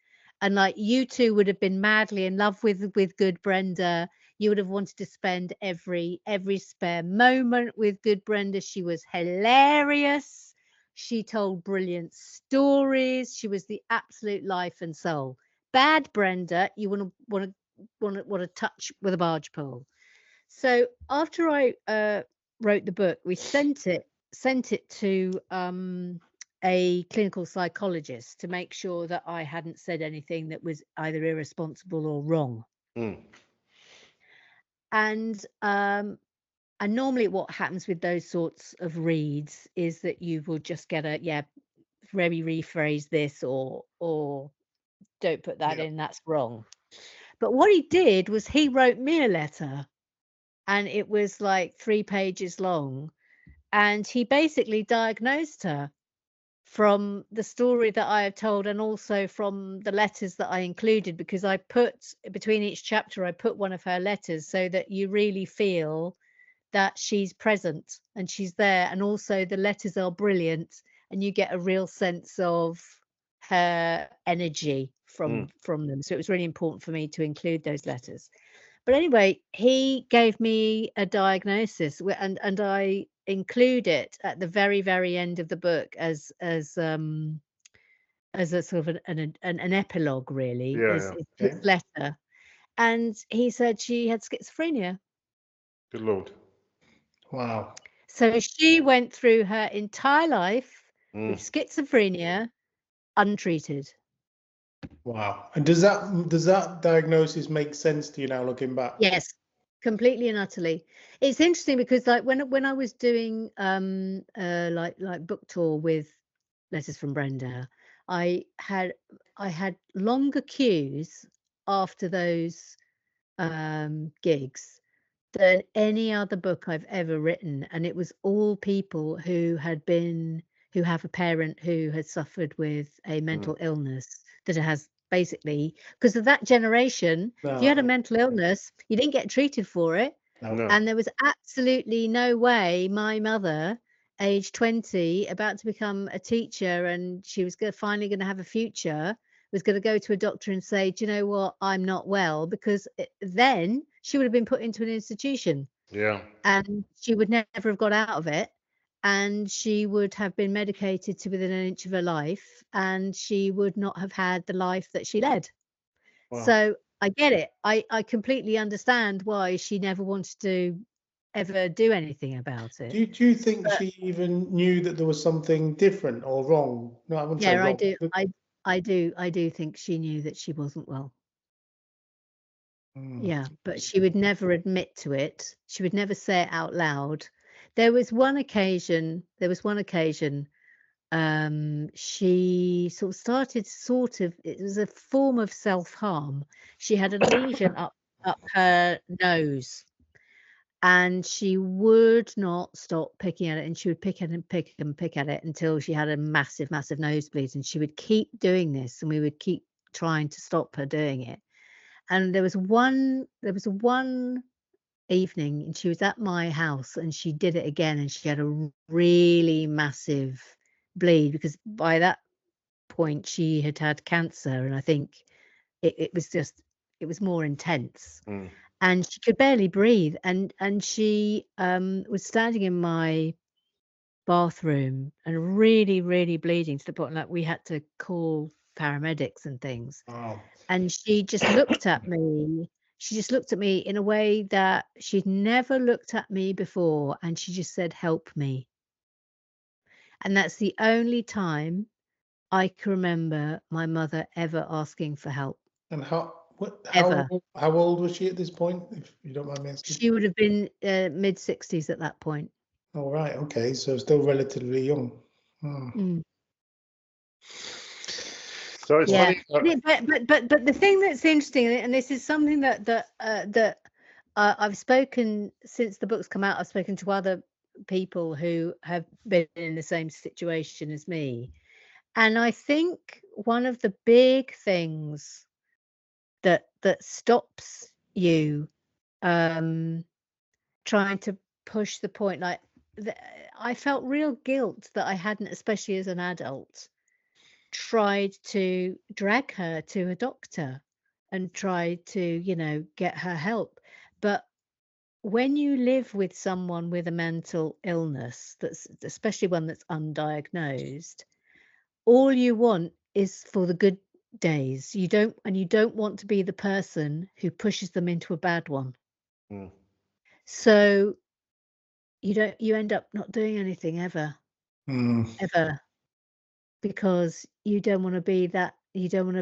And like you two would have been madly in love with good Brenda. You would have wanted to spend every spare moment with good Brenda. She was hilarious. She told brilliant stories. She was the absolute life and soul. Bad Brenda, you want to touch with a barge pole. So after I wrote the book, we sent it to a clinical psychologist to make sure that I hadn't said anything that was either irresponsible or wrong. And normally what happens with those sorts of reads is that you will just get very rephrase this or don't put that in, that's wrong. But what he did was he wrote me a letter, and it was like 3 pages long, and he basically diagnosed her from the story that I have told, and also from the letters that I included, because I put between each chapter, I put one of her letters so that you really feel that she's present and she's there. And also the letters are brilliant, and you get a real sense of her energy from them. So it was really important for me to include those letters. But anyway, he gave me a diagnosis, and I include it at the very, very end of the book as a sort of an epilogue, really, Yeah, is yeah. his Okay. letter. And he said she had schizophrenia. Good Lord. Wow. So she went through her entire life with Mm. schizophrenia untreated. Wow. And does that diagnosis make sense to you now looking back? Yes, completely and utterly. It's interesting because like when I was doing like book tour with Letters from Brenda, I had longer queues after those gigs than any other book I've ever written, and it was all people who have a parent who had suffered with a mental illness that has basically, because of that generation, if you had a No. mental illness, you didn't get treated for it, No. No. and there was absolutely no way my mother, age 20, about to become a teacher, and she was finally going to have a future, was going to go to a doctor and say, do you know what, I'm not well, because then she would have been put into an institution Yeah. and she would never have got out of it, and she would have been medicated to within an inch of her life, and she would not have had the life that she led. Wow. So I get it. I completely understand why she never wanted to ever do anything about it. Do you think But she even knew that there was something different or wrong? No, I wouldn't say yeah, I wrong. do. I do think she knew that she wasn't well. Mm. Yeah, but she would never admit to it. She would never say it out loud. There was one occasion, she it was a form of self-harm. She had a lesion up her nose, and she would not stop picking at it, and she would pick at it and pick at it until she had a massive, massive nosebleed, and she would keep doing this, and we would keep trying to stop her doing it. And there was one evening, and she was at my house, and she did it again, and she had a really massive bleed, because by that point she had cancer, and I think it was more intense, Mm. and she could barely breathe, and she was standing in my bathroom and really, really bleeding to the point like we had to call paramedics and things. Wow. And she just looked at me. She just looked at me in a way that she'd never looked at me before, and she just said, "Help me." And that's the only time I can remember my mother ever asking for help, And ever. how old was she at this point, if you don't mind me asking? She would have been mid-60s at that point. All right. Okay. So still relatively young. Hmm. Mm. So it's Yeah, funny. but the thing that's interesting, and this is something that I've spoken since the book's come out. I've spoken to other people who have been in the same situation as me, and I think one of the big things that stops you trying to push the point, like I felt real guilt that I hadn't, especially as an adult, tried to drag her to a doctor and tried to get her help. But when you live with someone with a mental illness, that's especially one that's undiagnosed, all you want is for the good days. You don't want to be the person who pushes them into a bad one. Mm. So you end up not doing anything ever, Hmm. ever. Because you don't want to be that, you don't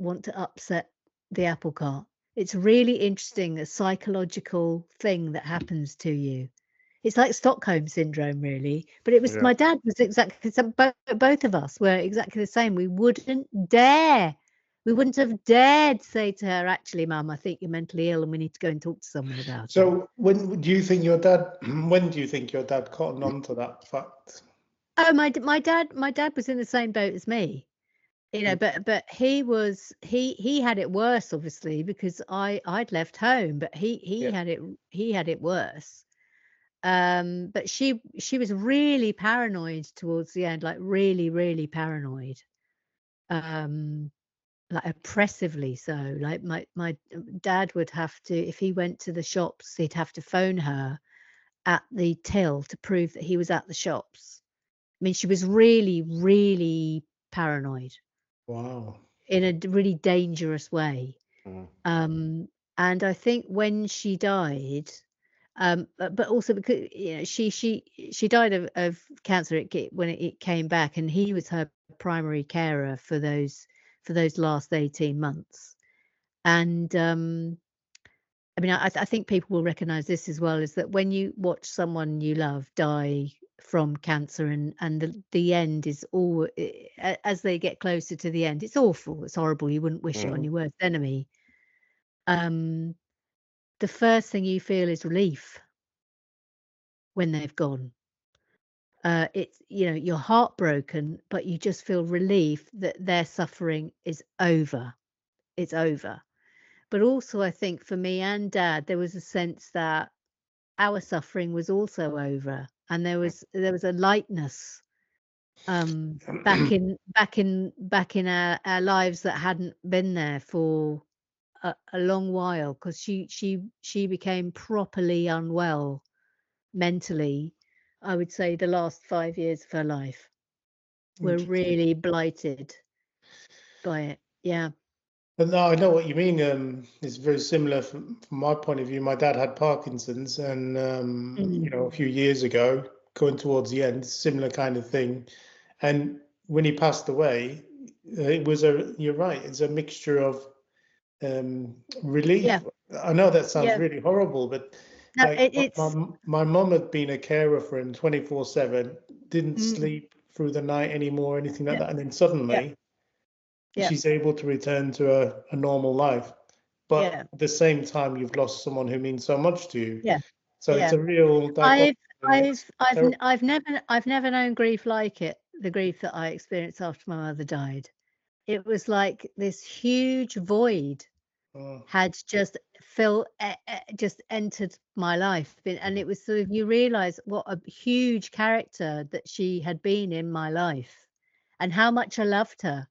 want to upset the apple cart. It's really interesting, a psychological thing that happens to you. It's like Stockholm syndrome, really. But it was Yeah. my dad was exactly the same. Both of us were exactly the same. We wouldn't have dared say to her, actually, Mum, I think you're mentally ill and we need to go and talk to someone about it. So when do you think your dad cottoned on to that fact? Oh, my dad was in the same boat as me. But he had it worse, obviously, because I'd left home, but he Yeah. had it worse. But she was really paranoid towards the end, like really, really paranoid. Like oppressively so. Like my dad would have to, if he went to the shops, he'd have to phone her at the till to prove that he was at the shops. I mean, she was really, really paranoid Wow. in a really dangerous way. Mm. And I think when she died, but also because she died of cancer when it came back, and he was her primary carer for those last 18 months. And I mean, I think people will recognise this as well, is that when you watch someone you love die from cancer, and the end is all as they get closer to the end, it's awful, it's horrible. You wouldn't wish it on your worst enemy. The first thing you feel is relief when they've gone. It's, you're heartbroken, but you just feel relief that their suffering is over. It's over. But also, I think for me and Dad, there was a sense that our suffering was also over, and there was a lightness back in our lives that hadn't been there for a long while, because she became properly unwell mentally. I would say the last 5 years of her life were Interesting. really blighted by it. Yeah. But no, I know what you mean. It's very similar from my point of view. My dad had Parkinson's, and a few years ago, going towards the end, similar kind of thing. And when he passed away, it was you're right, it's a mixture of relief. Yeah. I know that sounds Yeah. really horrible, but No, like it's my mum had been a carer for him 24/7, didn't sleep through the night anymore, anything like yeah, that. And then yeah, suddenly yeah, she's able to return to a normal life. But yeah, at the same time, you've lost someone who means so much to you. yeah, So it's yeah. a real dichotomy. I've never known grief like it, the grief that I experienced after my mother died. It was like this huge void had just just entered my life, and it was sort of, you realize what a huge character that she had been in my life, and how much I loved her.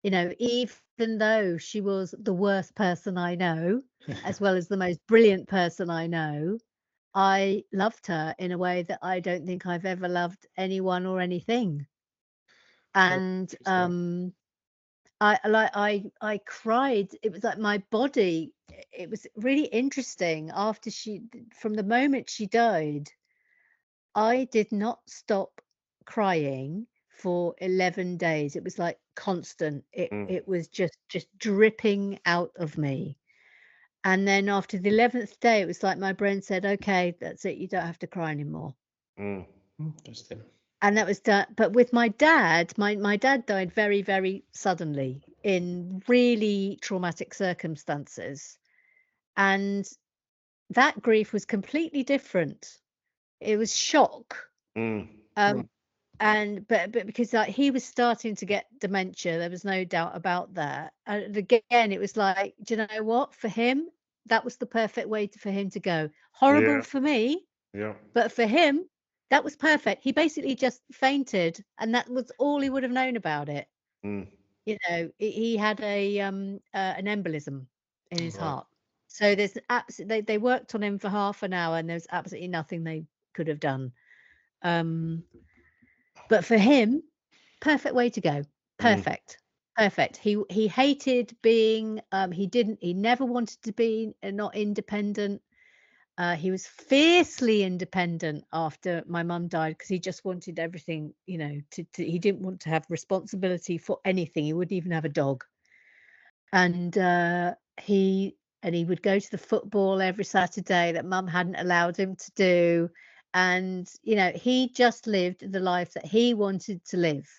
Even though she was the worst person I know, as well as the most brilliant person I know, I loved her in a way that I don't think I've ever loved anyone or anything. And Interesting. I cried. It was like my body. It was really interesting. From the moment she died, I did not stop crying for 11 days. It was like constant. It was just dripping out of me. And then after the 11th day, it was like my brain said, "Okay, that's it. You don't have to cry anymore." Interesting. And that was done. But with my dad, my dad died very, very suddenly in really traumatic circumstances. And that grief was completely different. It was shock. But because he was starting to get dementia, there was no doubt about that. And again, it was like, do you know what? For him, that was the perfect way for him to go. Horrible for me, but for him, that was perfect. He basically just fainted, and that was all he would have known about it. He had an embolism in his heart. So there's absolutely, they worked on him for half an hour, and there's absolutely nothing they could have done. But for him, perfect way to go. Perfect. He hated being, he never wanted to be not independent. He was fiercely independent after my mum died, because he just wanted everything, he didn't want to have responsibility for anything. He wouldn't even have a dog. And he would go to the football every Saturday that mum hadn't allowed him to do. And he just lived the life that he wanted to live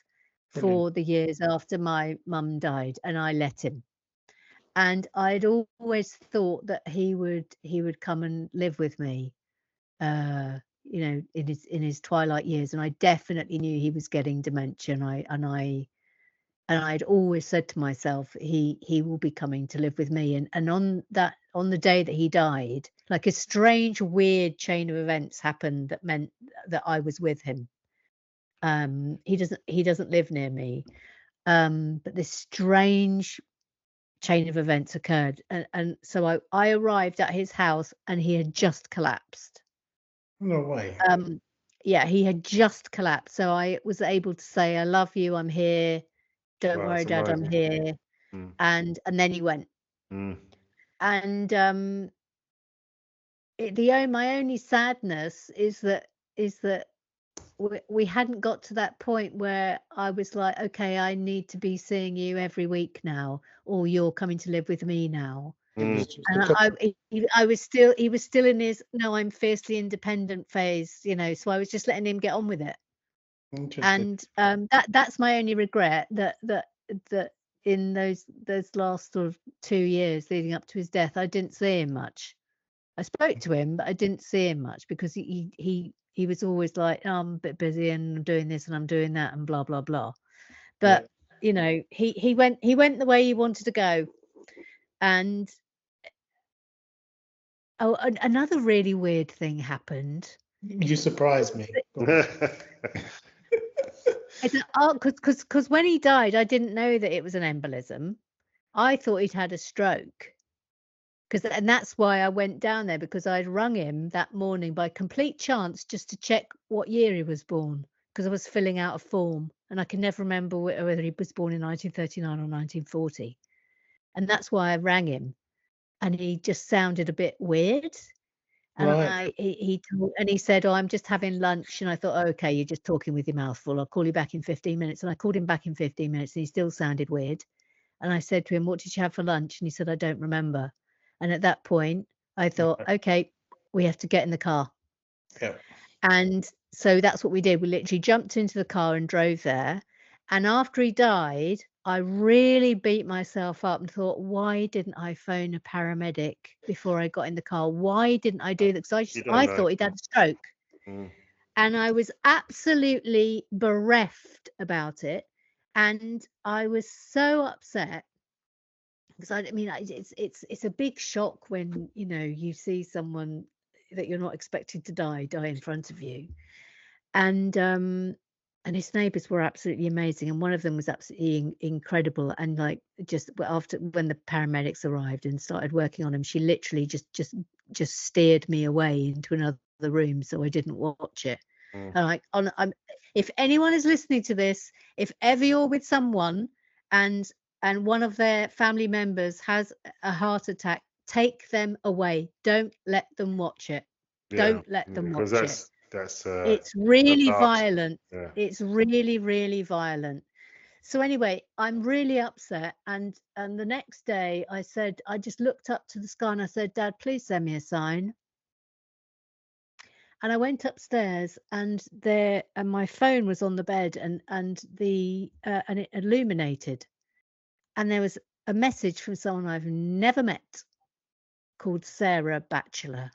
for the years after my mum died, and I let him. And I'd always thought that he would come and live with me, in his twilight years, and I definitely knew he was getting dementia, and I'd always said to myself, he will be coming to live with me. And on the day that he died, like a strange, weird chain of events happened that meant that I was with him. He doesn't live near me, but this strange chain of events occurred, and so I arrived at his house, and he had just collapsed. No way. Yeah, he had just collapsed. So I was able to say, I love you, I'm here. Don't Wow, worry, that's Dad, I'm amazing. here. Mm. And then he went. Mm. And my only sadness is that we hadn't got to that point where I was like, okay, I need to be seeing you every week now, or you're coming to live with me now. It was just a And couple. he was still in his no, I'm fiercely independent phase, you know. So I was just letting him get on with it. Interesting. And that's my only regret, that in those last sort of 2 years leading up to his death, I didn't see him much. I spoke to him, but I didn't see him much because he was always like, oh, I'm a bit busy and I'm doing this and I'm doing that and blah blah blah. But you know, he went the way he wanted to go. And another really weird thing happened. You surprised me. Because when he died, I didn't know that it was an embolism. I thought he'd had a stroke. And that's why I went down there, because I'd rung him that morning by complete chance just to check what year he was born, because I was filling out a form and I can never remember whether he was born in 1939 or 1940. And that's why I rang him. And he just sounded a bit weird. And Right. he said, oh, I'm just having lunch. And I thought, oh, okay, you're just talking with your mouth full. I'll call you back in 15 minutes. And I called him back in 15 minutes and he still sounded weird. And I said to him, what did you have for lunch? And he said, I don't remember. And at that point, I thought, okay, we have to get in the car. Yeah. And so that's what we did. We literally jumped into the car and drove there. And after he died, I really beat myself up and thought, why didn't I phone a paramedic before I got in the car? Why didn't I do that? Because I thought he'd had a stroke. And I was absolutely bereft about it. And I was so upset, because I mean, it's a big shock when, you know, you see someone that you're not expected to die in front of you. And his neighbors were absolutely amazing, and one of them was absolutely incredible. And like, just after, when the paramedics arrived and started working on him, she literally just steered me away into another room so I didn't watch it. And if anyone is listening to this, if ever you're with someone and one of their family members has a heart attack, take them away. Don't let them watch it. Don't let them watch it. It's really violent. Yeah. It's really, really violent. So anyway, I'm really upset. And the next day I said, I just looked up to the sky and I said, Dad, please send me a sign. And I went upstairs, and my phone was on the bed, and it illuminated. And there was a message from someone I've never met, called Sarah Batchelor.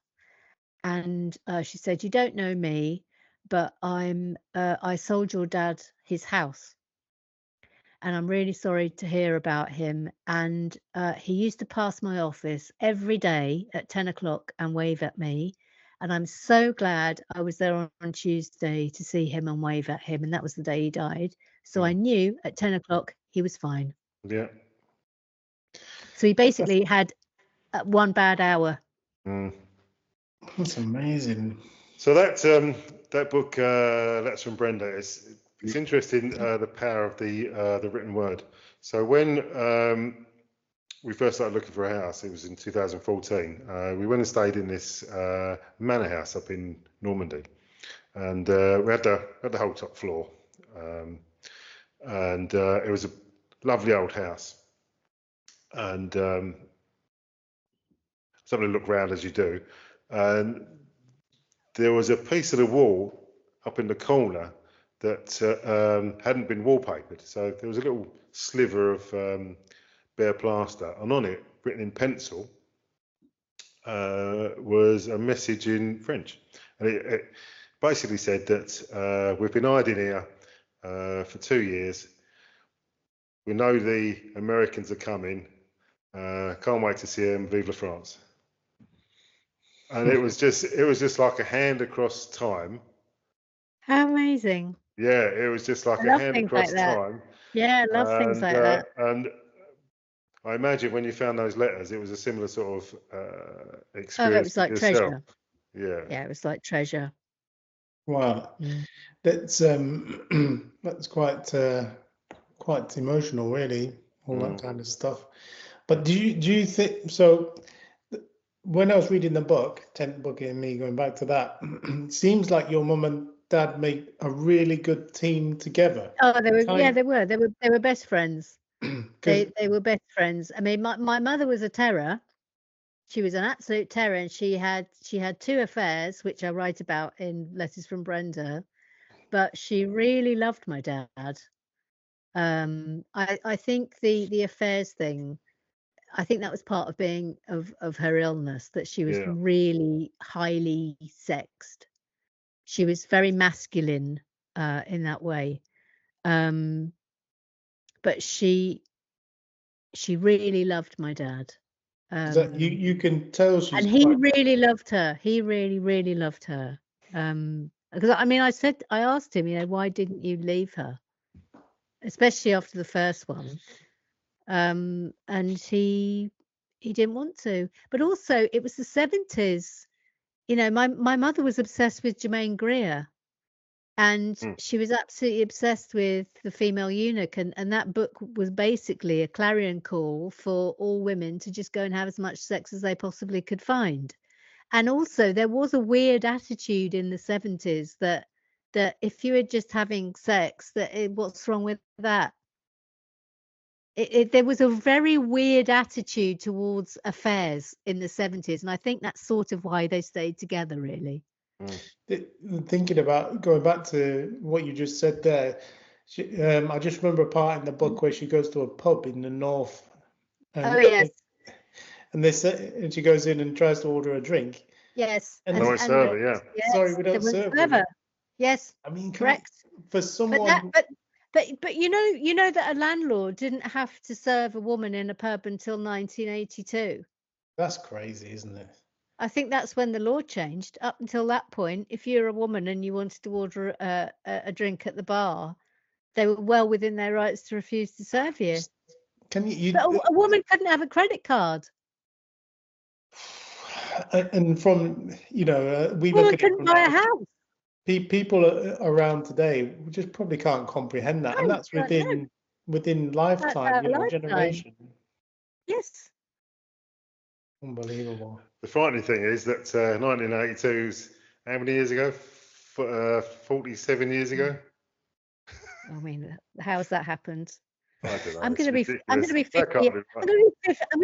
And she said, you don't know me, but I sold your dad his house. And I'm really sorry to hear about him. And he used to pass my office every day at 10 o'clock and wave at me. And I'm so glad I was there on Tuesday to see him and wave at him. And that was the day he died. So I knew at 10 o'clock he was fine. Yeah. So he basically had one bad hour. That's amazing. So that book, Letters from Brenda, it's interesting, the power of the written word. So when we first started looking for a house, it was in 2014. We went and stayed in this manor house up in Normandy, and we had the whole top floor, and it was a lovely old house. And somebody looked round, as you do, and there was a piece of the wall up in the corner that hadn't been wallpapered. So there was a little sliver of bare plaster, and on it, written in pencil, was a message in French. And it basically said that we've been hiding here for 2 years. We know the Americans are coming. Can't wait to see them. Vive la France. And it was just like a hand across time. How amazing. Yeah, it was just like a hand across time. Yeah, I love things like that. And I imagine when you found those letters, it was a similar sort of experience. Oh, it was like yourself. treasure. Yeah, it was like treasure. Wow, that's quite emotional, really, all that kind of stuff. But do you think so? When I was reading the book, 10th book in me, going back to that, it seems like your mum and dad made a really good team together. Oh, they were. They were best friends. Because They were best friends. I mean, my mother was a terror. She was an absolute terror, and she had 2 affairs, which I write about in Letters from Brenda. But she really loved my dad. I think the affairs thing, I think that was part of being of her illness, that she was really highly sexed. She was very masculine in that way. But she really loved my dad. you can tell she's And he quite. really loved her. He really, really loved her. Because I mean, I asked him, why didn't you leave her? Especially after the first one. And he didn't want to. But also it was the 70s. My mother was obsessed with Germaine Greer. And she was absolutely obsessed with The Female Eunuch, and that book was basically a clarion call for all women to just go and have as much sex as they possibly could find. And also there was a weird attitude in the 70s that if you were just having sex, what's wrong with that? There was a very weird attitude towards affairs in the 70s, and I think that's sort of why they stayed together, really. Thinking about going back to what you just said there, I just remember a part in the book where she goes to a pub in the north, and yes, and she goes in and tries to order a drink. Yes, and they won't serve her. Yeah. Yes, Sorry, we don't serve her. Yes, I mean, correct. For someone, but you know that a landlord didn't have to serve a woman in a pub until 1982. That's crazy, isn't it? I think that's when the law changed. Up until that point, if you're a woman and you wanted to order a drink at the bar, they were well within their rights to refuse to serve you. Can you? But a woman couldn't have a credit card. And from we look at couldn't buy a house. People around today just probably can't comprehend that, and that's within lifetime, generation. Yes. Unbelievable. The frightening thing is that 1982's how many years ago? 47 years ago. I mean, how has that happened? I don't know. I'm going to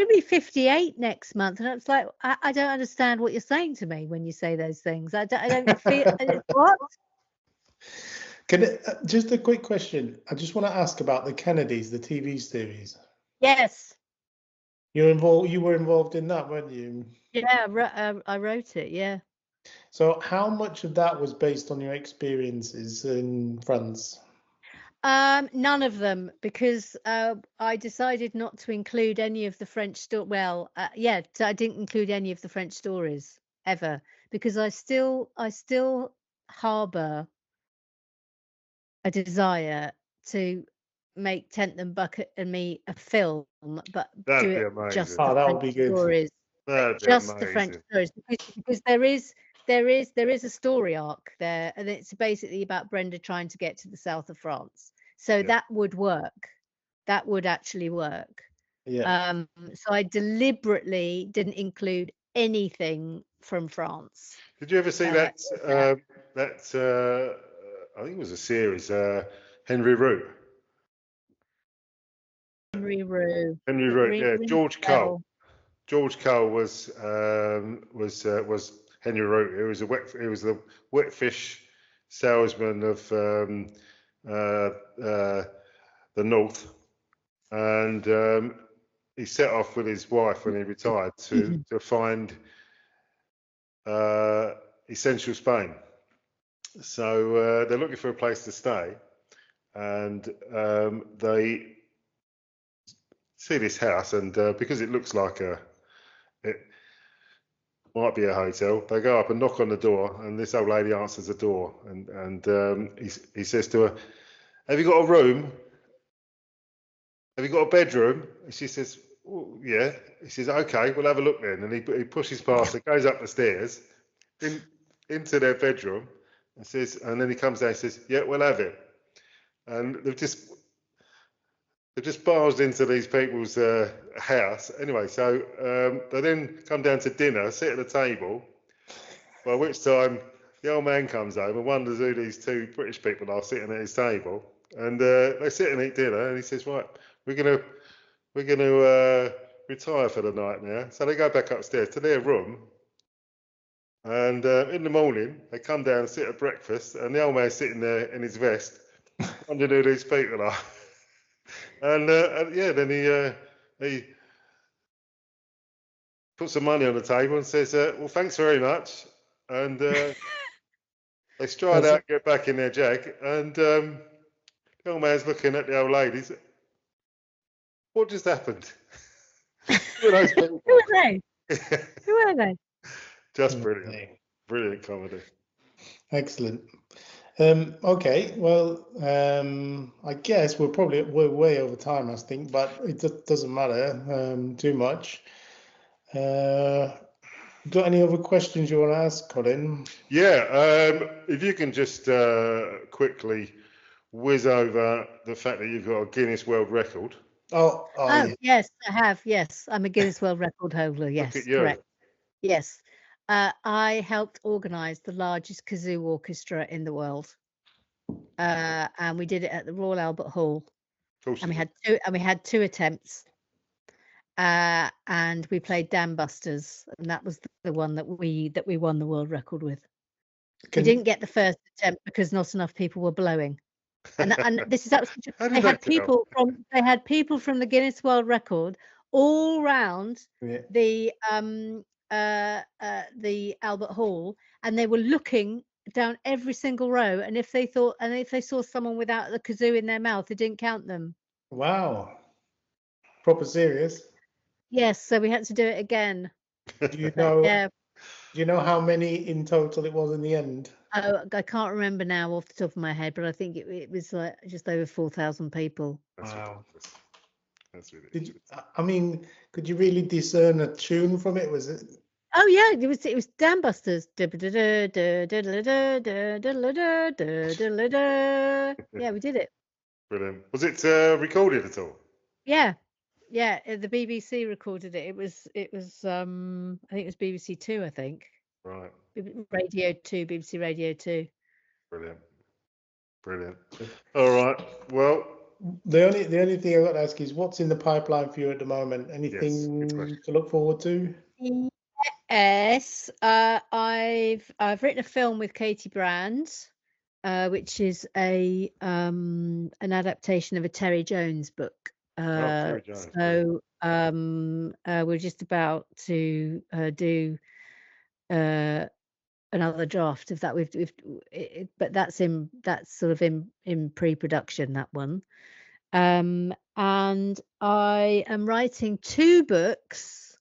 be 58 next month, and it's like I don't understand what you're saying to me when you say those things. I don't feel what. Just a quick question. I just want to ask about the Kennedys, the TV series. Yes. You were involved in that, weren't you? Yeah, I wrote it. Yeah. So, how much of that was based on your experiences in France? None of them, because I decided not to include any of the French I didn't include any of the French stories ever, because I still harbour a desire to make Tenth and Bucket and Me a film, but That'd do be it amazing. just the French stories. Just the French stories, because there is a story arc there, and it's basically about Brenda trying to get to the south of France. So that would work. That would actually work. Yeah. So I deliberately didn't include anything from France. Did you ever see that? I think it was a series. Henry Root. Henry Root. Yeah. George Cole. George Cole was Henry Root. It was the wet fish salesman of the north, and he set off with his wife when he retired to find essential Spain. So they're looking for a place to stay, and they see this house, and because it looks like it might be a hotel, they go up and knock on the door, and this old lady answers the door, and he says to her, "Have you got a room? Have you got a bedroom?" And she says, "Well, yeah." He says, "Okay, we'll have a look then." And he pushes past her, goes up the stairs, into their bedroom and says, and then he comes down and says, "Yeah, we'll have it." And they've just barged into these people's house. Anyway, so they then come down to dinner, sit at the table, by which time the old man comes home and wonders who these two British people are sitting at his table. And they sit and eat dinner, and he says, "Right, we're gonna retire for the night now." So they go back upstairs to their room, and in the morning they come down and sit at breakfast, and the old man's sitting there in his vest, wondering who these people are. And yeah, then he puts some money on the table and says, "Well, thanks very much." And they stride out, get back in their jag, and the old man's looking at the old ladies. What just happened? Who are those people? Who are they? Who are they? Just brilliant. Brilliant comedy. Excellent. Okay, well, I guess we're way over time, I think, but it doesn't matter too much. Got any other questions you want to ask, Colin? Yeah, if you can just quickly whiz over the fact that you've got a Guinness World Record. Oh, yeah. Yes, I have. Yes, I'm a Guinness World Record holder. Yes, Look at you. Correct. Yes, I helped organise the largest kazoo orchestra in the world, and we did it at the Royal Albert Hall. And we had two attempts, and we played Dam Busters, and that was the one that we won the world record with. We didn't get the first attempt because not enough people were blowing. And this is absolutely true. They had people from the Guinness World Record all round the Albert Hall, and they were looking down every single row, and if they saw someone without the kazoo in their mouth, they didn't count them. Wow, proper serious. Yes, so we had to do it again. Do you know? Yeah. Do you know how many in total it was in the end? Oh, I can't remember now off the top of my head, but I think it was like just over 4,000 people. Wow. That's ridiculous. I mean, could you really discern a tune from it? Was it? Oh yeah, it was Dam Busters. Yeah, we did it. Brilliant. Was it recorded at all? Yeah, the BBC recorded it. It was I think it was BBC Two, I think. Right. Radio 2, BBC Radio 2. Brilliant. All right. Well, the only thing I've got to ask is, what's in the pipeline for you at the moment? Anything to look forward to? Yes, I've written a film with Katie Brand, which is an adaptation of a Terry Jones book. Terry Jones. So we're just about to do another draft of that. But that's sort of in pre-production, that one. And I am writing 2 books,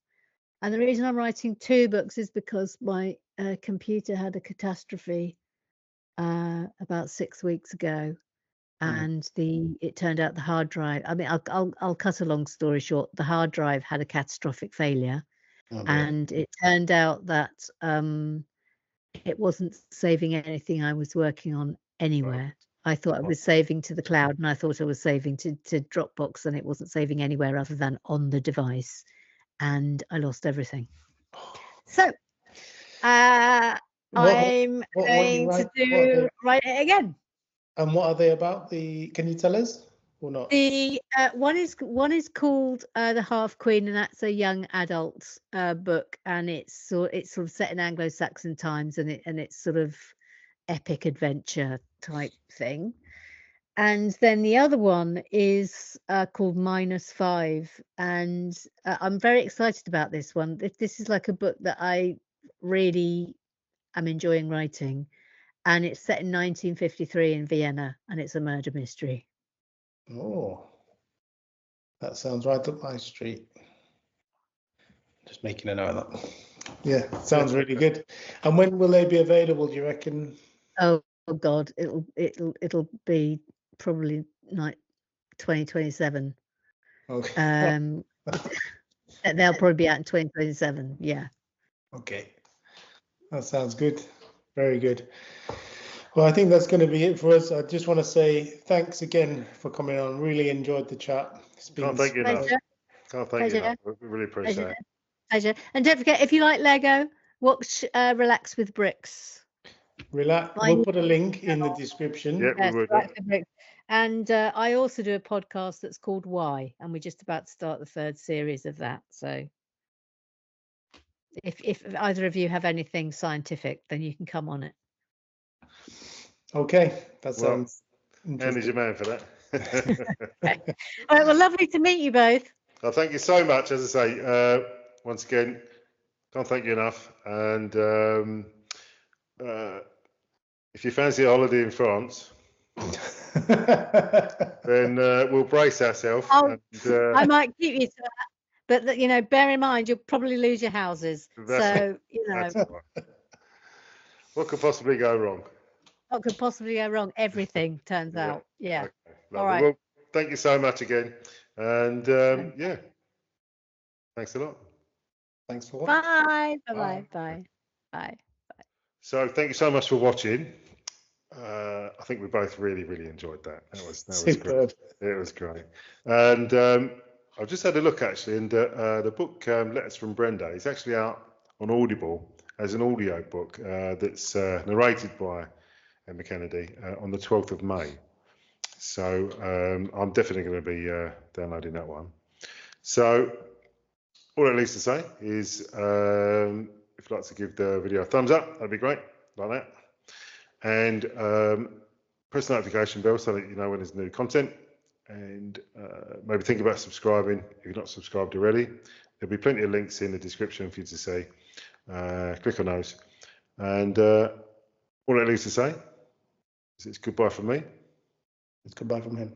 and the reason I'm writing 2 books is because my computer had a catastrophe about 6 weeks ago, and it turned out the hard drive. I mean, I'll cut a long story short. The hard drive had a catastrophic failure, and it turned out that it wasn't saving anything I was working on anywhere. I thought I was saving to the cloud, and I thought I was saving to Dropbox, and it wasn't saving anywhere other than on the device, and I lost everything. So I'm going to write it again. And what are they about? Can you tell us or not? The one is called The Half Queen, and that's a young adult book, and it's sort of set in Anglo-Saxon times, and it's sort of epic adventure type thing. And then the other one is called -5, and I'm very excited about this one. This is like a book that I really am enjoying writing, and it's set in 1953 in Vienna, and it's a murder mystery. Oh, that sounds right up my street. Just making a note of that. Yeah, sounds really good. And when will they be available, do you reckon? Oh God, it'll be probably like 2027. Okay. They'll probably be out in 2027. Yeah. Okay. That sounds good. Very good. Well, I think that's going to be it for us. I just want to say thanks again for coming on. Really enjoyed the chat. It's been Can't thank you enough. Pleasure. Can't thank you Pleasure. enough. We really appreciate Pleasure. it. Pleasure. And don't forget, if you like Lego, watch Relax with Bricks. relax. My We'll put a link in the description. Yeah, we Yes, would. Relax with Bricks. And I also do a podcast that's called Why, and we're just about to start the 3rd series of that. So if either of you have anything scientific, then you can come on it. Okay, that Well, sounds Andy's interesting. your man for that. All right, well, lovely to meet you both. Well, thank you so much. As I say, once again, can't thank you enough. And if you fancy a holiday in France, then we'll brace ourselves. I And, might keep you to that, but you know, bear in mind you'll probably lose your houses. So you know, that's all right. What could possibly go wrong? what could possibly go wrong? Everything turns Yeah. out. Yeah. Okay, All lovely. right. Well, thank you so much again. And yeah, thanks a lot. Thanks for watching. Bye. Bye. Bye. Bye. Bye. So thank you so much for watching. I think we both really enjoyed that. That was great. Superb. It was great. And I've just had a look actually, and the book Letters from Brenda is actually out on Audible as an audio book that's narrated by Emma Kennedy on the 12th of May. So I'm definitely going to be downloading that one. So all that leaves to say is if you'd like to give the video a thumbs up, that'd be great, like that. And press the notification bell so that you know when there's new content. And maybe think about subscribing if you're not subscribed already. There'll be plenty of links in the description for you to see. Click on those. And all that leaves to say is it's goodbye from me. It's goodbye from him.